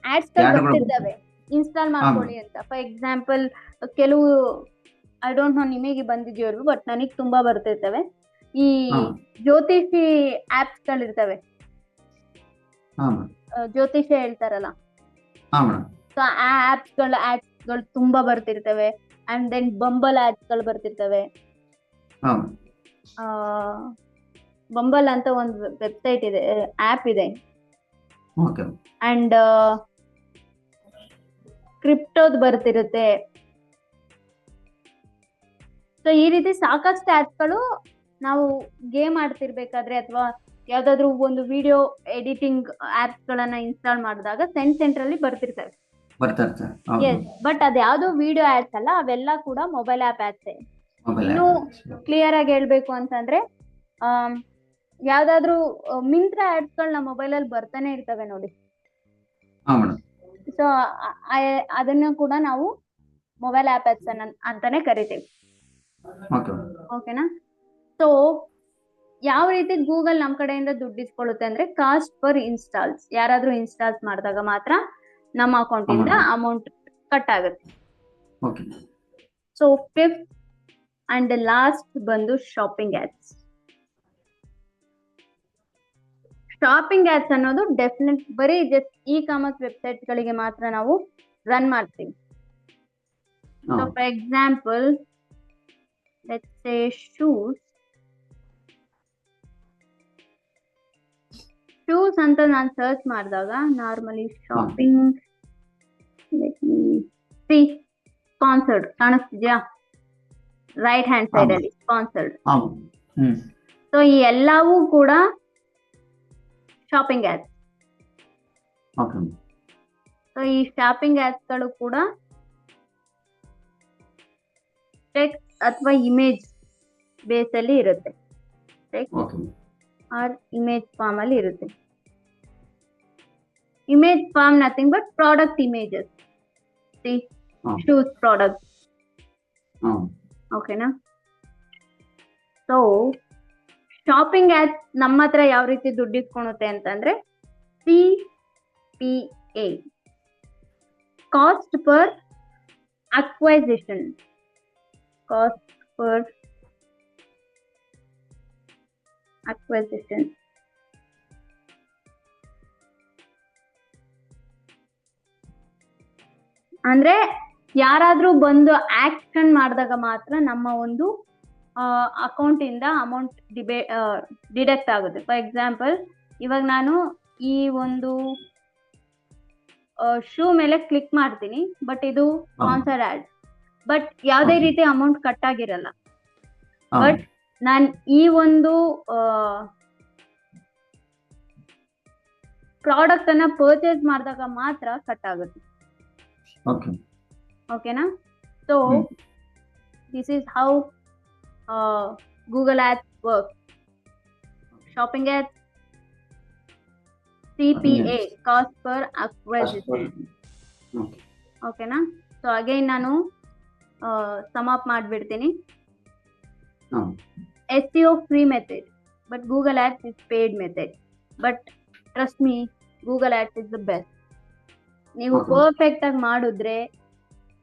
ಆಡ್ಸ್ ಗಳು ಬರ್ತಿರ್ತವೆ ಇನ್ಸ್ಟಾಲ್ ಮಾಡ್ಕೊಳ್ಳಿ ಅಂತ. ಫಾರ್ ಎಕ್ಸಾಂಪಲ್ ಕೆಲವು ಐ ಡೋಂಟ್ ನೋ ನಿಮಗೆ ಬಂದಿದೆಯೋ ಬಟ್ ನನಗೆ ತುಂಬಾ ಬರ್ತಿರ್ತವೆ. ಈ ಜ್ಯೋತಿಷಿ ಆಪ್ಸ್ ಗಳಿರ್ತವೆ, ಜ್ಯೋತಿಷ್ಯ ಹೇಳ್ತಾರಲ್ಲ, ಸೊ ಆ ಆಡ್ಸ್ ಗಳು ತುಂಬಾ ಬರ್ತಿರ್ತವೆ. ಅಂಡ್ ದೆನ್ ಬಂಬಲ್ ಆಡ್ಸ್ ಗಳು ಬರ್ತಿರ್ತವೆ. ಬಂಬಲ್ ಅಂತ ಒಂದು ವೆಬ್ಸೈಟ್ ಇದೆ, ಆಪ್ ಇದೆ. ಅಂಡ್ ಕ್ರಿಪ್ಟೋದ್ ಬರ್ತಿರುತ್ತೆ. ಸೊ ಈ ರೀತಿ ಸಾಕಷ್ಟು ಆಪ್ಸ್ ಗಳು ನಾವು ಗೇಮ್ ಆಡ್ತಿರ್ಬೇಕಾದ್ರೆ ಅಥವಾ ಯಾವ್ದಾದ್ರು ಒಂದು ವಿಡಿಯೋ ಎಡಿಟಿಂಗ್ ಆಪ್ಸ್ ಗಳನ್ನ ಇನ್ಸ್ಟಾಲ್ ಮಾಡಿದಾಗ ಸೆಂಟ್ರಲ್ಲಿ ಬರ್ತಿರ್ತವೆ. ಎಸ್, ಬಟ್ ಅದ್ಯಾವ್ದು ವಿಡಿಯೋ ಆಡ್ಸ್ ಅಲ್ಲ, ಅವೆಲ್ಲ ಕೂಡ ಮೊಬೈಲ್ ಆಪ್ ಆಡ್ಸ್. ಇನ್ನು ಕ್ಲಿಯರ್ ಆಗಿ ಹೇಳ್ಬೇಕು ಅಂತಂದ್ರೆ ಯಾವ್ದಾದ್ರು ಮಿಂತ್ರಾ ಆಡ್ಸ್ ಗಳನ್ನ ಮೊಬೈಲ್ ಅಲ್ಲಿ ಬರ್ತಾನೆ ಇರ್ತವೆ ನೋಡಿ. ಸೊ ಅದನ್ನ ಕೂಡ ನಾವು ಮೊಬೈಲ್ ಆಪ್ ಆಡ್ಸ್ ಅಂತಾನೆ ಕರಿತೀವಿ. ಓಕೆ ಓಕೆನಾ? ಸೊ ಯಾವ ರೀತಿ ಗೂಗಲ್ ನಮ್ ಕಡೆಯಿಂದ ದುಡ್ಡು ಇಸ್ಕೊಳ್ಳುತ್ತೆ ಅಂದ್ರೆ ಕಾಸ್ಟ್ ಪರ್ ಇನ್ಸ್ಟಾಲ್ಸ್. ಯಾರಾದ್ರೂ ಇನ್ಸ್ಟಾಲ್ಸ್ ಮಾಡಿದಾಗ ಮಾತ್ರ ನಮ್ಮ ಅಕೌಂಟ್ ಇಂದ ಅಮೌಂಟ್ ಕಟ್ ಆಗುತ್ತೆ. Okay so fifth and last ಬಂದು ಶಾಪಿಂಗ್ ಆಡ್ಸ್. ಶಾಪಿಂಗ್ ಆಡ್ಸ್ ಅನ್ನೋದು ಡೆಫಿನೆಟ್ ಬರೀ ಜಸ್ಟ್ ಇ ಕಾಮರ್ಸ್ ವೆಬ್ಸೈಟ್ ಗಳಿಗೆ ಮಾತ್ರ ನಾವು ರನ್ ಮಾಡ್ತೀವಿ. So for example let's say shoes ಅಂತ ನಾನು ಸರ್ಚ್ ಮಾಡಿದಾಗ ನಾರ್ಮಲಿ ಶಾಪಿಂಗ್ ಸ್ಪಾನ್ಸರ್ಡ್ ಕಾಣಿಸ್ತಿದ್ಯಾ? ರೈಟ್ ಹ್ಯಾಂಡ್ ಸೈಡ್ ಅಲ್ಲಿ ಸ್ಪಾನ್ಸರ್ಡ್. ಸೊ ಈ ಎಲ್ಲವೂ ಕೂಡ ಶಾಪಿಂಗ್ ಆಡ್ಸ್. ಸೊ ಈ ಶಾಪಿಂಗ್ ಆಡ್ಸ್ ಗಳು ಕೂಡ ಟೆಕ್ಸ್ಟ್ ಅಥವಾ ಇಮೇಜ್ ಬೇಸ್ ಅಲ್ಲಿ ಇರುತ್ತೆ. ಟೆಕ್ಸ್ಟ್ ಆರ್ ಇಮೇಜ್ ಫಾರ್ಮ್ ಅಲ್ಲಿ ಇರುತ್ತೆ. Image form nothing but product images. Shoes product. ಓಕೆನಾ? ಸೊ ಶಾಪಿಂಗ್ ಆಡ್ಸ್ ನಮ್ಮ ಹತ್ರ ಯಾವ ರೀತಿ ದುಡ್ಡು ಇಸ್ಕೊಳುತ್ತೆ ಅಂತಂದ್ರೆ CPA, cost per acquisition. Cost per acquisition ಅಂದ್ರೆ ಯಾರಾದ್ರೂ ಬಂದು ಆಕ್ಷನ್ ಮಾಡಿದಾಗ ಮಾತ್ರ ನಮ್ಮ ಒಂದು ಅಕೌಂಟ್ ಇಂದ ಅಮೌಂಟ್ ಡಿಡಕ್ಟ್ ಆಗುತ್ತೆ. ಫಾರ್ ಎಕ್ಸಾಂಪಲ್ ಇವಾಗ ನಾನು ಈ ಒಂದು ಶೂ ಮೇಲೆ ಕ್ಲಿಕ್ ಮಾಡ್ತೀನಿ, ಬಟ್ ಇದು ಸ್ಪಾನ್ಸರ್ ಆಡ್, ಬಟ್ ಯಾವುದೇ ರೀತಿ ಅಮೌಂಟ್ ಕಟ್ ಆಗಿರಲ್ಲ. ಬಟ್ ನಾನು ಈ ಒಂದು ಪ್ರಾಡಕ್ಟ್ ಅನ್ನ ಪರ್ಚೇಸ್ ಮಾಡಿದಾಗ ಮಾತ್ರ ಕಟ್ ಆಗುತ್ತೆ. ಓಕೆನಾ? So this is how Google Ads work. Shopping ads, CPA, cost per acquisition. ಓಕೆನಾ? ಸೊ ಅಗೈನ್ ನಾನು ಸಮ್ ಅಪ್ ಮಾಡ್ಬಿಡ್ತೀನಿ. SEO free method, but Google Ads is paid method. But trust me, Google Ads is the best. ನೀವು perfect ಆಗಿ ಮಾಡಿದ್ರೆ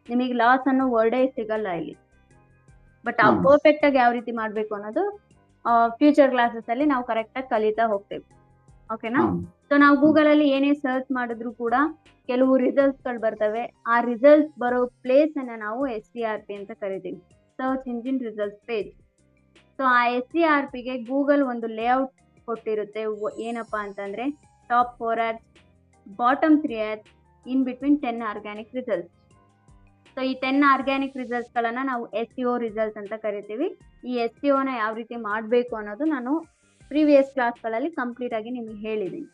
ನಿಮಗೆ loss ಅನ್ನೋ ವರ್ಡೇ ಸಿಗಲ್ಲ ಇಲ್ಲಿ. ಬಟ್ ಆ ಪರ್ಫೆಕ್ಟ್ ಆಗಿ ಯಾವ ರೀತಿ ಮಾಡ್ಬೇಕು ಅನ್ನೋದು ಫ್ಯೂಚರ್ ಕ್ಲಾಸಸ್ ಅಲ್ಲಿ ನಾವು ಕರೆಕ್ಟ್ ಆಗಿ ಕಲಿತಾ ಹೋಗ್ತೇವೆ. ಓಕೆನಾ? ಸೊ ನಾವು ಗೂಗಲ್ ಅಲ್ಲಿ ಏನೇ ಸರ್ಚ್ ಮಾಡಿದ್ರು ಕೂಡ ಕೆಲವು ರಿಸಲ್ಟ್ಸ್ ಗಳು ಬರ್ತವೆ. ಆ ರಿಸಲ್ಟ್ಸ್ ಬರೋ ಪ್ಲೇಸ್ ಅನ್ನ ನಾವು SERP ಅಂತ ಕರಿತೀವಿ, search engine results page. So ಆ SERP ಗೆ ಗೂಗಲ್ ಒಂದು ಲೇಔಟ್ ಕೊಟ್ಟಿರುತ್ತೆ. ಏನಪ್ಪಾ ಅಂತಂದ್ರೆ top 4 ads, bottom 3 ads, in between 10 organic results. So ಈ 10 ಆರ್ಗ್ಯಾನಿಕ್ ರಿಸಲ್ಟ್ಸ್ ಗಳನ್ನ ನಾವು SEO ರಿಸಲ್ಟ್ಸ್ ಅಂತ ಕರಿತೀವಿ. ಈ SEO ನ ಯಾವ ರೀತಿ ಮಾಡಬೇಕು ಅನ್ನೋದು ನಾನು ಪ್ರೀವಿಯಸ್ ಕ್ಲಾಸ್ಗಳಲ್ಲಿ ಕಂಪ್ಲೀಟ್ ಆಗಿ ನಿಮ್ಗೆ ಹೇಳಿದ್ದೀನಿ.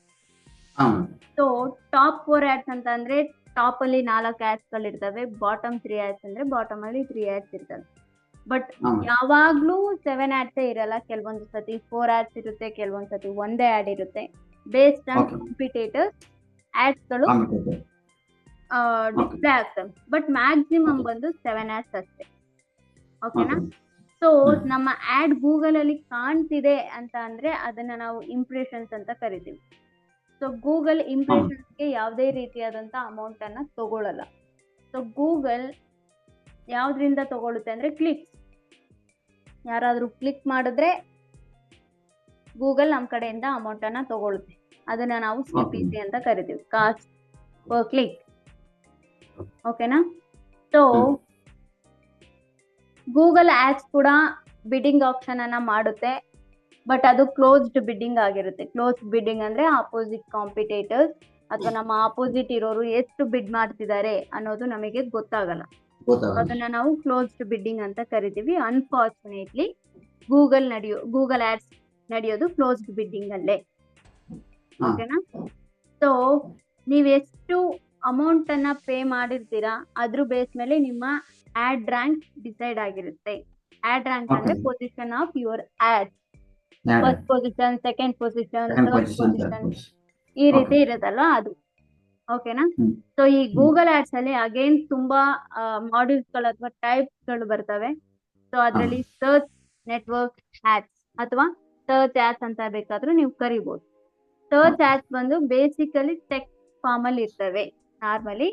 ಸೊ ಟಾಪ್ 4 ads ಅಂತ ಅಂದ್ರೆ ಟಾಪ್ ಅಲ್ಲಿ 4 ads ಗಳು ಇರ್ತವೆ. ಬಾಟಮ್ 3 ads ಅಂದ್ರೆ ಬಾಟಮ್ ಅಲ್ಲಿ 3 ads ಇರ್ತವೆ. ಬಟ್ ಯಾವಾಗ್ಲೂ 7 ads ಇರಲ್ಲ. ಕೆಲವೊಂದು ಸತಿ 4 ads ಇರುತ್ತೆ, ಕೆಲವೊಂದು ಸತಿ ಒಂದೇ ಆಡ್ ಇರುತ್ತೆ. ಬೇಸ್ಡ್ ಆನ್ ಕಾಂಪಿಟೇಟರ್ಸ್ ಆಡ್ಸ್ ಗಳು ಡಿಸ್ಪ್ಲೇ ಆಗ್ತವೆ. ಬಟ್ ಮ್ಯಾಕ್ಸಿಮಮ್ ಬಂದು 7 ads ಅಷ್ಟೇ. ಓಕೆನಾ? ಸೊ ನಮ್ಮ ಆಡ್ ಗೂಗಲ್ ಅಲ್ಲಿ ಕಾಣ್ತಿದೆ ಅಂತ ಅಂದ್ರೆ ಅದನ್ನ ನಾವು ಇಂಪ್ರೆಷನ್ಸ್ ಅಂತ ಕರಿತೀವಿ. ಸೊ ಗೂಗಲ್ ಇಂಪ್ರೆಷನ್ಸ್ಗೆ ಯಾವುದೇ ರೀತಿಯಾದಂತ ಅಮೌಂಟ್ ಅನ್ನ ತಗೊಳ್ಳಲ್ಲ. ಸೊ ಗೂಗಲ್ ಯಾವ್ದ್ರಿಂದ ತಗೊಳುತ್ತೆ ಅಂದ್ರೆ ಕ್ಲಿಕ್ಸ್. ಯಾರಾದ್ರೂ ಕ್ಲಿಕ್ ಮಾಡಿದ್ರೆ ಗೂಗಲ್ ನಮ್ ಕಡೆಯಿಂದ ಅಮೌಂಟ್ ಅನ್ನ ತಗೊಳುತ್ತೆ. ಅದನ್ನ ನಾವು CPC ಅಂತ ಕರಿತೀವಿ, ಕಾಸ್ಟ್ ಪರ್ ಕ್ಲಿಕ್. ಓಕೆನಾ? ಸೊ ಗೂಗಲ್ ಆಡ್ಸ್ ಕೂಡ ಬಿಡ್ಡಿಂಗ್ ಆಪ್ಷನ್ ಅನ್ನ ಮಾಡುತ್ತೆ, ಬಟ್ ಅದು ಕ್ಲೋಸ್ಡ್ ಬಿಡ್ಡಿಂಗ್ ಆಗಿರುತ್ತೆ. ಕ್ಲೋಸ್ಡ್ ಬಿಡ್ಡಿಂಗ್ ಅಂದ್ರೆ ಅಪೋಸಿಟ್ ಕಾಂಪಿಟೇಟರ್ಸ್ ಅಥವಾ ನಮ್ಮ ಅಪೋಸಿಟ್ ಇರೋರು ಎಷ್ಟು ಬಿಡ್ ಮಾಡ್ತಿದ್ದಾರೆ ಅನ್ನೋದು ನಮಗೆ ಗೊತ್ತಾಗಲ್ಲ. ಅದನ್ನ ನಾವು ಕ್ಲೋಸ್ಡ್ ಬಿಡ್ಡಿಂಗ್ ಅಂತ ಕರಿತೀವಿ. ಅನ್ಫಾರ್ಚುನೇಟ್ಲಿ ಗೂಗಲ್ ಆಡ್ಸ್ ನಡೆಯೋದು ಕ್ಲೋಸ್ಡ್ ಬಿಡ್ಡಿಂಗ್ ಅಲ್ಲೇ. ಓಕೆನಾ? ಸೊ ನೀವ್ ಎಷ್ಟು ಅಮೌಂಟ್ ಅನ್ನ ಪೇ ಮಾಡಿರ್ತೀರಾ ಅದ್ರ ಬೇಸ್ ಮೇಲೆ ನಿಮ್ಮ ಆಡ್ ರ್ಯಾಂಕ್ ಡಿಸೈಡ್ ಆಗಿರುತ್ತೆ. ಆಡ್ ರ್ಯಾಂಕ್ ಅಂದ್ರೆ position of your ad. First position, second position, third position, ಈ ರೀತಿ ಇರುತ್ತಲ್ವಾ ಅದು. ಓಕೆನಾ. ಹ್ಮ್ ಸೊ ಈ ಹ್ಮ್ ಗೂಗಲ್ ಆಡ್ಸ್ ಅಲ್ಲಿ ಅಗೇನ್ ತುಂಬಾ ಮಾಡ್ಯೂಲ್ಸ್ ಗಳು ಅಥವಾ ಟೈಪ್ಸ್ ಗಳು ಬರ್ತವೆ. ಸೊ ಹಾ ಅದರಲ್ಲಿ ಸರ್ಚ್ ನೆಟ್ವರ್ಕ್ ಆಡ್ಸ್ ಅಥವಾ ಸರ್ಚ್ ಆಡ್ಸ್ ಅಂತ ಬೇಕಾದ್ರೂ ನೀವು ಕರಿಬಹುದು. ಸರ್ಚ್ ಓಕೆ ಆಡ್ಸ್ ಬಂದು ಬೇಸಿಕಲಿ ಟೆಕ್ಸ್ಟ್ ಫಾರ್ಮ್ ಅಲ್ಲಿ ಇರ್ತವೆ. ನಾರ್ಮಲಿ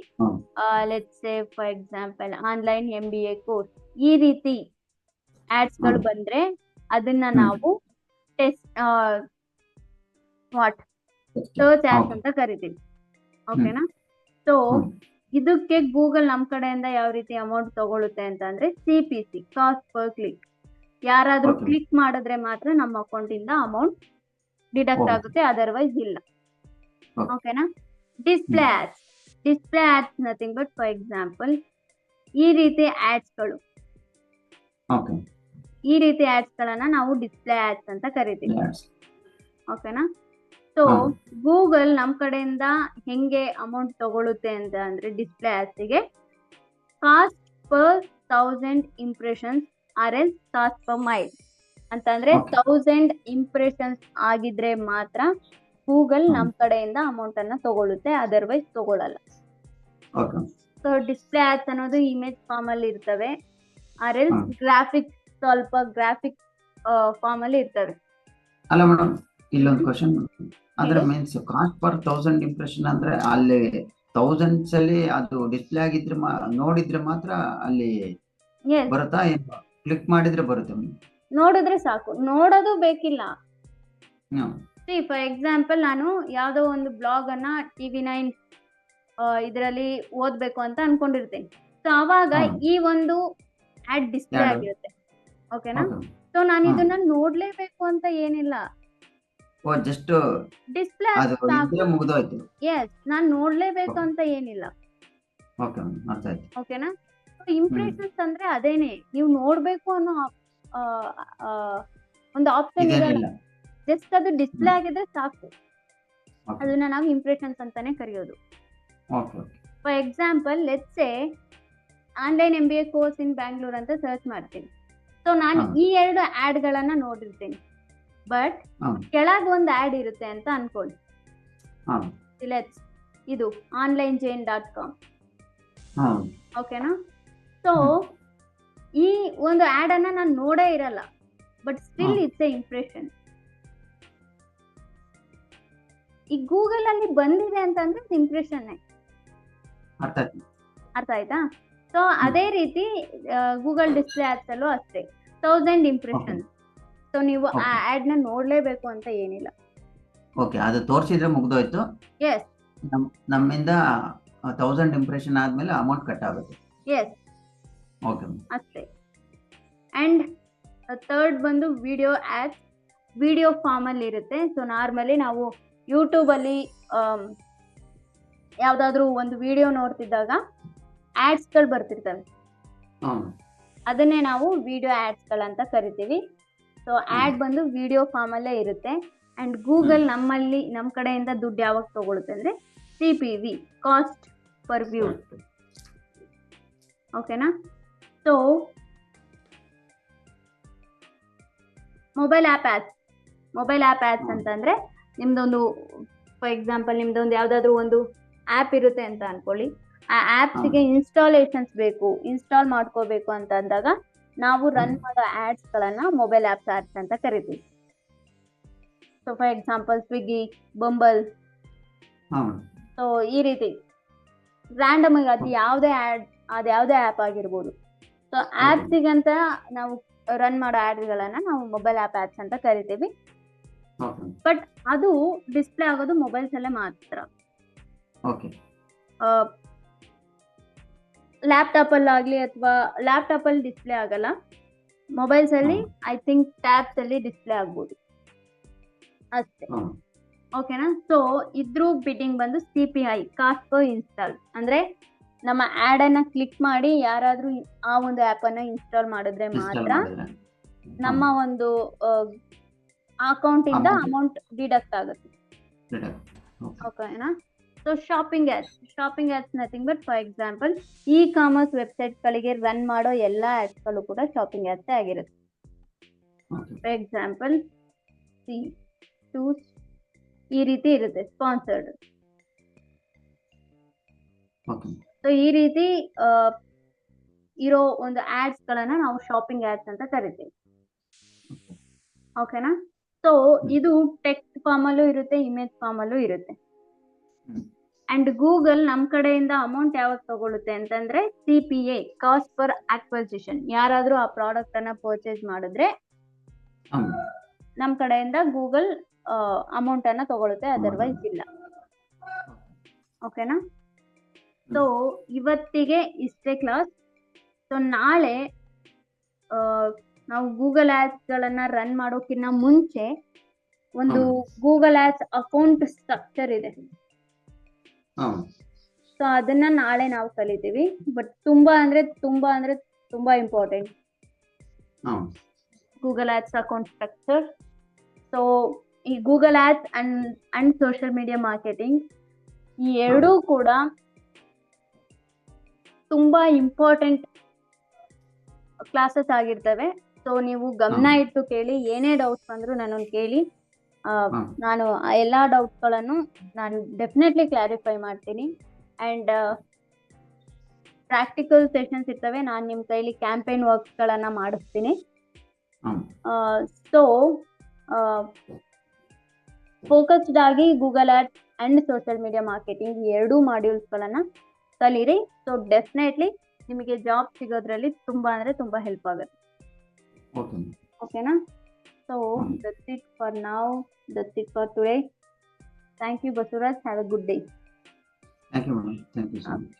ಹಾ let's say for example online MBA course ಈ ರೀತಿ ಆಡ್ಸ್ ಹಾ ಗಳು ಬಂದ್ರೆ ಅದನ್ನ ಹ್ಮ್ ನಾವು test what search ads okay ಅಂತ ಕರಿತೀವಿ. ಹ್ಮ್ ಓಕೆನಾ. ಸೊ ಹ್ಮ್ ಇದಕ್ಕೆ ಗೂಗಲ್ ನಮ್ ಕಡೆಯಿಂದ ಯಾವ ರೀತಿ ಅಮೌಂಟ್ ತಗೊಳುತ್ತೆ ಅಂತ ಅಂದ್ರೆ CPC, ಕಾಸ್ಟ್ ಪರ್ ಕ್ಲಿಕ್. ಯಾರಾದ್ರೂ ಓಕೆ ಕ್ಲಿಕ್ ಮಾಡಿದ್ರೆ ಮಾತ್ರ ನಮ್ಮ ಅಕೌಂಟ್ ಇಂದ ಅಮೌಂಟ್ ಡಿಡಕ್ಟ್ ಹೋಗುತ್ತೆ ಆಗುತ್ತೆ, ಅದರ್ವೈಸ್ ಇಲ್ಲ. ಓಕೆ ಓಕೆನಾ. Hmm display ads nothing but for example ಈ ರೀತಿ ಆಡ್ಸ್ ಗಳು, ಓಕೆ ಈ ರೀತಿ ಆಡ್ಸ್ ಗಳನ್ನ ನಾವು ಡಿಸ್ಪ್ಲೇ ಆಡ್ಸ್ ಅಂತ ಕರಿತೀವಿ. ಲ್ಯಾಡ್ಸ್ ಓಕೆನಾ. ಸೊ ಹಾ ಗೂಗಲ್ ನಮ್ ಕಡೆಯಿಂದ ಹೆಂಗೆ ಅಮೌಂಟ್ ತಗೊಳುತ್ತೆ ಅಂತ ಅಂದ್ರೆ ಡಿಸ್ಪ್ಲೇ ಆಡ್ಸ್ ಗೆ cost per 1000 impressions or L cost per mille ಅಂತಂದ್ರೆ ಓಕೆ 1000 ಇಂಪ್ರೆಷನ್ಸ್ ಆಗಿದ್ರೆ ಮಾತ್ರ ಗೂಗಲ್ ಹ್ಮ್ ನಮ್ ಕಡೆಯಿಂದ ಅಮೌಂಟ್ ಅನ್ನ ತಗೊಳುತ್ತೆ, ಅದರ್ವೈಸ್ ತಗೊಳಲ್ಲ. ಓಕೆ ಸೊ ಡಿಸ್ಪ್ಲೇ ಆಡ್ಸ್ ಅನ್ನೋದು ಇಮೇಜ್ ಫಾರ್ಮ್ ಅಲ್ಲಿ ಇರ್ತವೆ, ಆರ್ ಎಲ್ಸ್ ಹ್ಮ್ ಗ್ರಾಫಿಕ್, ಸ್ವಲ್ಪ ಗ್ರಾಫಿಕ್ ಫಾರ್ಮ್ ಅಲ್ಲಿ ಇರ್ತವೆ. ಅಲ್ಲ ಮೇಡಮ್, ಇಲ್ಲೊಂದು ಹ್ಮ್ ಕ್ವಶನ್. ಅಂದ್ರೆ ಹೇಳಿ. ಮೀನ್ಸ್ ಕಾಸ್ಟ್ ಪರ್ 1000 ಇಂಪ್ರೆಷನ್ ಅಂದ್ರೆ ಅಲ್ಲಿ ಥೌಸಂಡ್ಸ್ ಅಲ್ಲಿ ಅದು ಡಿಸ್ಪ್ಲೇ ಆಗಿದ್ರೆ ನೋಡಿದ್ರೆ ಮಾತ್ರ ಅಲ್ಲಿ ಎಸ್, ಬರುತ್ತಾ, ಏನು ಕ್ಲಿಕ್ ಮಾಡಿದ್ರೆ ಬರುತ್ತೆ ಮೇಡಮ್? ನೋಡಿದ್ರೆ ಸಾಕು, ನೋಡೋದು ಬೇಕಿಲ್ಲ. ಹ್ಮ್ ಫಾರ್ ಎಕ್ಸಾಂಪಲ್ ನಾನು ಯಾವ್ದೋ ಒಂದು ಬ್ಲಾಗ್ ಅನ್ನ TV9 ಇದರಲ್ಲಿ ಓದ್ಬೇಕು ಅಂತ ಅನ್ಕೊಂಡಿರ್ತೇನೆ. ಸೊ ಅವಾಗ ಹ್ಮ್ ಈ ಒಂದು ಆಡ್ ಡಿಸ್ಪ್ಲೇ ಯಾರು ಆಗಿರುತ್ತೆ. ಓಕೆನಾ. ಓಕೆ ಸೊ ನಾನು ಹ್ಮ್ ಇದನ್ನ ನೋಡ್ಲೇಬೇಕು ಅಂತ ಏನಿಲ್ಲ, ಓ ಜಸ್ಟ್ ಡಿಸ್ಪ್ಲೇ ಅದು ಇದ್ರೆ ಸಾಕು. ಮುಗ್ದೋಯ್ತು. ಎಸ್, ನಾನು ನೋಡ್ಲೇಬೇಕು ಓಕೆ ಅಂತ ಏನಿಲ್ಲ. ಓಕೆ ಅರ್ಥ ಆಯ್ತು. ಓಕೆನಾ. ಹ್ಮ್ ಇಂಪ್ರೆಷನ್ಸ್ ಅಂದ್ರೆ ಅದೇನೆ, ನೀವು ನೋಡ್ಬೇಕು ಅನ್ನೋ ಆ, ಆ, ಒಂದು ಆಪ್ಷನ್ ಇರಲ್ಲ. ಇದೇನಿಲ್ಲ. ಜಸ್ಟ್ ಅದು ಡಿಸ್ಪ್ಲೇ ಹ್ಮ್ ಆಗಿದ್ರೆ ಸಾಕು, ಓಕೆ ಅದನ್ನ ನಾವು ಇಂಪ್ರೆಷನ್ಸ್ ಅಂತಾನೆ ಕರೆಯೋದು. Okay okay for example let's say online MBA course in Bangalore ಅಂತ ಸರ್ಚ್ ಮಾಡ್ತೀನಿ. ಸೊ ನಾನು ಹಾ ಈ ಎರಡು ಆಡ್ ಗಳನ್ನ ನೋಡಿರ್ತೇನೆ, ಬಟ್ ಹಾ ಕೆಳಗ್ ಒಂದು ಆಡ್ ಇರುತ್ತೆ ಅಂತ ಅನ್ಕೊಳ್ಳಿ. ಹಾ ಲೆಟ್ಸ್ ಇದು onlinejain.com. ಹಾ ಓಕೆನಾ. ಸೊ ಹ್ಮ್ ಈ ಒಂದು ಆಡ್ ಅನ್ನ ನಾನು ನೋಡೇ ಇರಲ್ಲ, ಬಟ್ ಹಾ ಸ್ಟಿಲ್ ಇಟ್ಸ್ ಎ ಇಂಪ್ರೆಷನ್. ಈ ಗೂಗಲ್ ಅಲ್ಲಿ ಬಂದಿದೆ ಅಂತಂದ್ರೆ ಇಂಪ್ರೆಷನ್. ಅರ್ಥ ಆಯ್ತು. ಅರ್ಥ ಆಯ್ತಾ. ಸೊ ಹ್ಮ್ ಅದೇ ರೀತಿ ಗೂಗಲ್ ಡಿಸ್ಪ್ಲೇ ಆಡ್ಸ್ ಅಲ್ಲೂ ಅಷ್ಟೇ 1000 ಓಕೆ ಇಂಪ್ರೆಷನ್. ಸೊ ನೀವು ಆ ಓಕೆ ಆಡ್ ನ ನೋಡ್ಲೇಬೇಕು ಅಂತ ಏನಿಲ್ಲ. ಓಕೆ ಅದು ತೋರಿಸಿದ್ರೆ ಮುಗ್ದೋಯ್ತು. ಎಸ್ ನಮ್ಮಿಂದ 1000 ಇಂಪ್ರೆಷನ್ ಆದ್ಮೇಲೆ ಅಮೌಂಟ್ ಕಟ್ ಆಗುತ್ತೆ. ಎಸ್ ಓಕೆ ಅಷ್ಟೇ. ಅಂಡ್ ಥರ್ಡ್ ಬಂದು ವಿಡಿಯೋ ಆಡ್ಸ್, ವಿಡಿಯೋ ಫಾರ್ಮ್ ಅಲ್ಲಿ ಇರುತ್ತೆ. ಸೊ ನಾರ್ಮಲಿ ನಾವು ಯೂಟ್ಯೂಬ್ ಅಲ್ಲಿ ಯಾವ್ದಾದ್ರು ಒಂದು ವಿಡಿಯೋ ನೋಡ್ತಿದ್ದಾಗ ಆಡ್ಸ್ ಗಳು ಬರ್ತಿರ್ತವೆ, ಹ್ಮ್ ಅದನ್ನೇ ನಾವು ವಿಡಿಯೋ ಆಡ್ಸ್ ಗಳಂತ ಕರಿತೀವಿ. ಸೊ ಆಡ್ ಬಂದು ವಿಡಿಯೋ ಫಾರ್ಮ್ ಅಲ್ಲೇ ಇರುತ್ತೆ. ಅಂಡ್ ಗೂಗಲ್ ನಮ್ಮಲ್ಲಿ ನಮ್ ಕಡೆಯಿಂದ ದುಡ್ಡು ಯಾವಾಗ ತಗೊಳುತ್ತೆ ಅಂದ್ರೆ CPV, ಕಾಸ್ಟ್ ಪರ್ ವ್ಯೂ. ಓಕೆನಾ. ಸೊ ಮೊಬೈಲ್ ಆಪ್ ಆಡ್ಸ್ ಅಂತಂದ್ರೆ ನಿಮ್ದೊಂದು ಫಾರ್ ಎಕ್ಸಾಂಪಲ್ ನಿಮ್ದೊಂದು ಯಾವ್ದಾದ್ರು ಒಂದು ಆಪ್ ಇರುತ್ತೆ ಅಂತ ಅನ್ಕೊಳ್ಳಿ. ಆ ಆಪ್ಸ್ ಗೆ ಇನ್ಸ್ಟಾಲೇಷನ್ಸ್ ಬೇಕು, ಇನ್ಸ್ಟಾಲ್ ಮಾಡ್ಕೋಬೇಕು ಅಂತ ಅಂದಾಗ ನಾವು ರನ್ ಮಾಡೋ ಆಡ್ಸ್ ಗಳನ್ನ ಮೊಬೈಲ್ ಆಪ್ಸ್ ಆಡ್ಸ್ ಅಂತ ಕರಿತೀವಿ. So for example Swiggy, bumble. So ಈ ರೀತಿ ರ್ಯಾಂಡಮ್ ಆಗಿ ಅದು ಯಾವುದೇ ಆಪ್ ಆಗಿರ್ಬೋದು. ಸೊ ಆಪ್ಸಿಗಂತ ನಾವು ರನ್ ಮಾಡೋ ಆಡ್ ಗಳನ್ನ ನಾವು ಮೊಬೈಲ್ ಆಪ್ ಆಡ್ಸ್ ಅಂತ ಕರಿತೀವಿ. ಬಟ್ ಅದು ಡಿಸ್ಪ್ಲೇ ಆಗೋದು ಮೊಬೈಲ್ಸ್ ಅಲ್ಲೇ ಮಾತ್ರ. ಲ್ಯಾಪ್ಟಾಪ್ ಅಲ್ಲಿ ಆಗ್ಲಿ ಅಥವಾ ಲ್ಯಾಪ್ಟಾಪ್ ಅಲ್ಲಿ ಡಿಸ್ಪ್ಲೇ ಆಗಲ್ಲ, ಮೊಬೈಲ್ಸ್ ಅಲ್ಲಿ ಐ ಥಿಂಕ್ ಟ್ಯಾಬ್ಸ್ ಅಲ್ಲಿ ಡಿಸ್ಪ್ಲೇ ಆಗ್ಬೋದು ಅಷ್ಟೇ. ಓಕೆನಾ. ಸೊ ಇದ್ರ ಬಿಡ್ಡಿಂಗ್ ಬಂದು CPI, ಕಾಸ್ಟ್ ಪರ್ ಇನ್ಸ್ಟಾಲ್. ಅಂದ್ರೆ ನಮ್ಮ ಆಡ್ ಅನ್ನ ಕ್ಲಿಕ್ ಮಾಡಿ ಯಾರಾದ್ರೂ ಆ ಒಂದು ಆಪ್ ಅನ್ನ ಇನ್ಸ್ಟಾಲ್ ಮಾಡಿದ್ರೆ ಮಾತ್ರ ನಮ್ಮ ಒಂದು ಅಕೌಂಟ್ ಇಂದ ಅಮೌಂಟ್ ಡಿಡಕ್ಟ್ ಆಗುತ್ತೆ. ಓಕೆನಾ. So shopping ads nothing but for example commerce website ಗಳಿಗೆ ರನ್ ಮಾಡೋ ಎಲ್ಲಾ ಆಡ್ಸ್ ಗಳು ಕೂಡ ಶಾಪಿಂಗ್ ಆಡ್ಸ್ ಆಗಿರುತ್ತೆ. ಫಾರ್ ಎಕ್ಸಾಂಪಲ್ ಈ ರೀತಿ ಇರುತ್ತೆ ಸ್ಪಾನ್ಸರ್ಡ್. ಓಕೆ. ಸೊ ಈ ರೀತಿ ಇರೋ ಒಂದು ಆಡ್ಸ್ ಗಳನ್ನ ನಾವು ಶಾಪಿಂಗ್ ಆಡ್ಸ್ ಅಂತ ಕರಿತೀವಿ. ಓಕೆನಾ? ಸೊ ಇದು ಟೆಕ್ಸ್ಟ್ ಫಾರ್ಮ್ ಅಲ್ಲೂ ಇರುತ್ತೆ, ಇಮೇಜ್ ಫಾರ್ಮ್ ಅಲ್ಲೂ ಇರುತ್ತೆ. ಅಂಡ್ ಗೂಗಲ್ ನಮ್ ಕಡೆಯಿಂದ ಅಮೌಂಟ್ ಯಾವಾಗ ತಗೊಳುತ್ತೆ ಅಂತಂದ್ರೆ CPA, ಕಾಸ್ಟ್ ಪರ್ ಅಕ್ವಿಸಿಷನ್. ಯಾರಾದ್ರೂ ಆ ಪ್ರಾಡಕ್ಟ್ ಅನ್ನ ಪರ್ಚೇಸ್ ಮಾಡಿದ್ರೆ ನಮ್ ಕಡೆಯಿಂದ ಗೂಗಲ್ ಅಮೌಂಟ್ ಅನ್ನ ತಗೊಳುತ್ತೆ, ಅದರ್ವೈಸ್ ಇಲ್ಲ. ಓಕೆನಾ? ಸೊ ಇವತ್ತಿಗೆ ಇಷ್ಟೇ ಕ್ಲಾಸ್. ಸೊ ನಾಳೆ ನಾವು ಗೂಗಲ್ ಆಡ್ಸ್ ಗಳನ್ನ ರನ್ ಮಾಡೋಕ್ಕಿಂತ ಮುಂಚೆ ಒಂದು ಗೂಗಲ್ ಆಡ್ಸ್ ಅಕೌಂಟ್ ಸ್ಟ್ರಕ್ಚರ್ ಇದೆ. ಸೊ ಅದನ್ನ ನಾಳೆ ನಾವು ಕಲಿತೀವಿ. ಬಟ್ ತುಂಬಾ important Google ads account structure. So ಈ Google ads and social media marketing ಈ ಎರಡೂ ಕೂಡ ತುಂಬಾ ಇಂಪಾರ್ಟೆಂಟ್ ಕ್ಲಾಸಸ್ ಆಗಿರ್ತವೆ. ಸೊ ನೀವು ಗಮನ ಇಟ್ಟು ಕೇಳಿ. ಏನೇ ಡೌಟ್ಸ್ ಬಂದ್ರು ನನ್ನನ್ನು ಕೇಳಿ. ನಾನು ಆ ಎಲ್ಲಾ ಡೌಟ್ಸ್ ಗಳನ್ನು ನಾನು ಡೆಫಿನೆಟ್ಲಿ ಕ್ಲಾರಿಫೈ ಮಾಡ್ತೀನಿ. ಅಂಡ್ ಪ್ರಾಕ್ಟಿಕಲ್ ಸೆಷನ್ಸ್ ಇರ್ತವೆ. ನಾನು ನಿಮ್ ಕೈಲಿ ಕ್ಯಾಂಪೇನ್ ವರ್ಕ್ಸ್ ಗಳನ್ನ ಮಾಡಿಸ್ತೀನಿ. ಸೊ ಫೋಕಸ್ಡ್ ಆಗಿ Google ads and social media marketing ಈ ಎರಡೂ ಮಾಡ್ಯೂಲ್ಸ್ ಗಳನ್ನ ಕಲೀರಿ. ಸೊ ಡೆಫಿನೆಟ್ಲಿ ನಿಮಗೆ ಜಾಬ್ ಸಿಗೋದ್ರಲ್ಲಿ ತುಂಬಾ ಹೆಲ್ಪ್ ಆಗುತ್ತೆ. ಓಕೆನಾ? So that's it for now. That's it for today. Thank you, Basuraj. Have a good day. Thank you, madam. Thank you so much.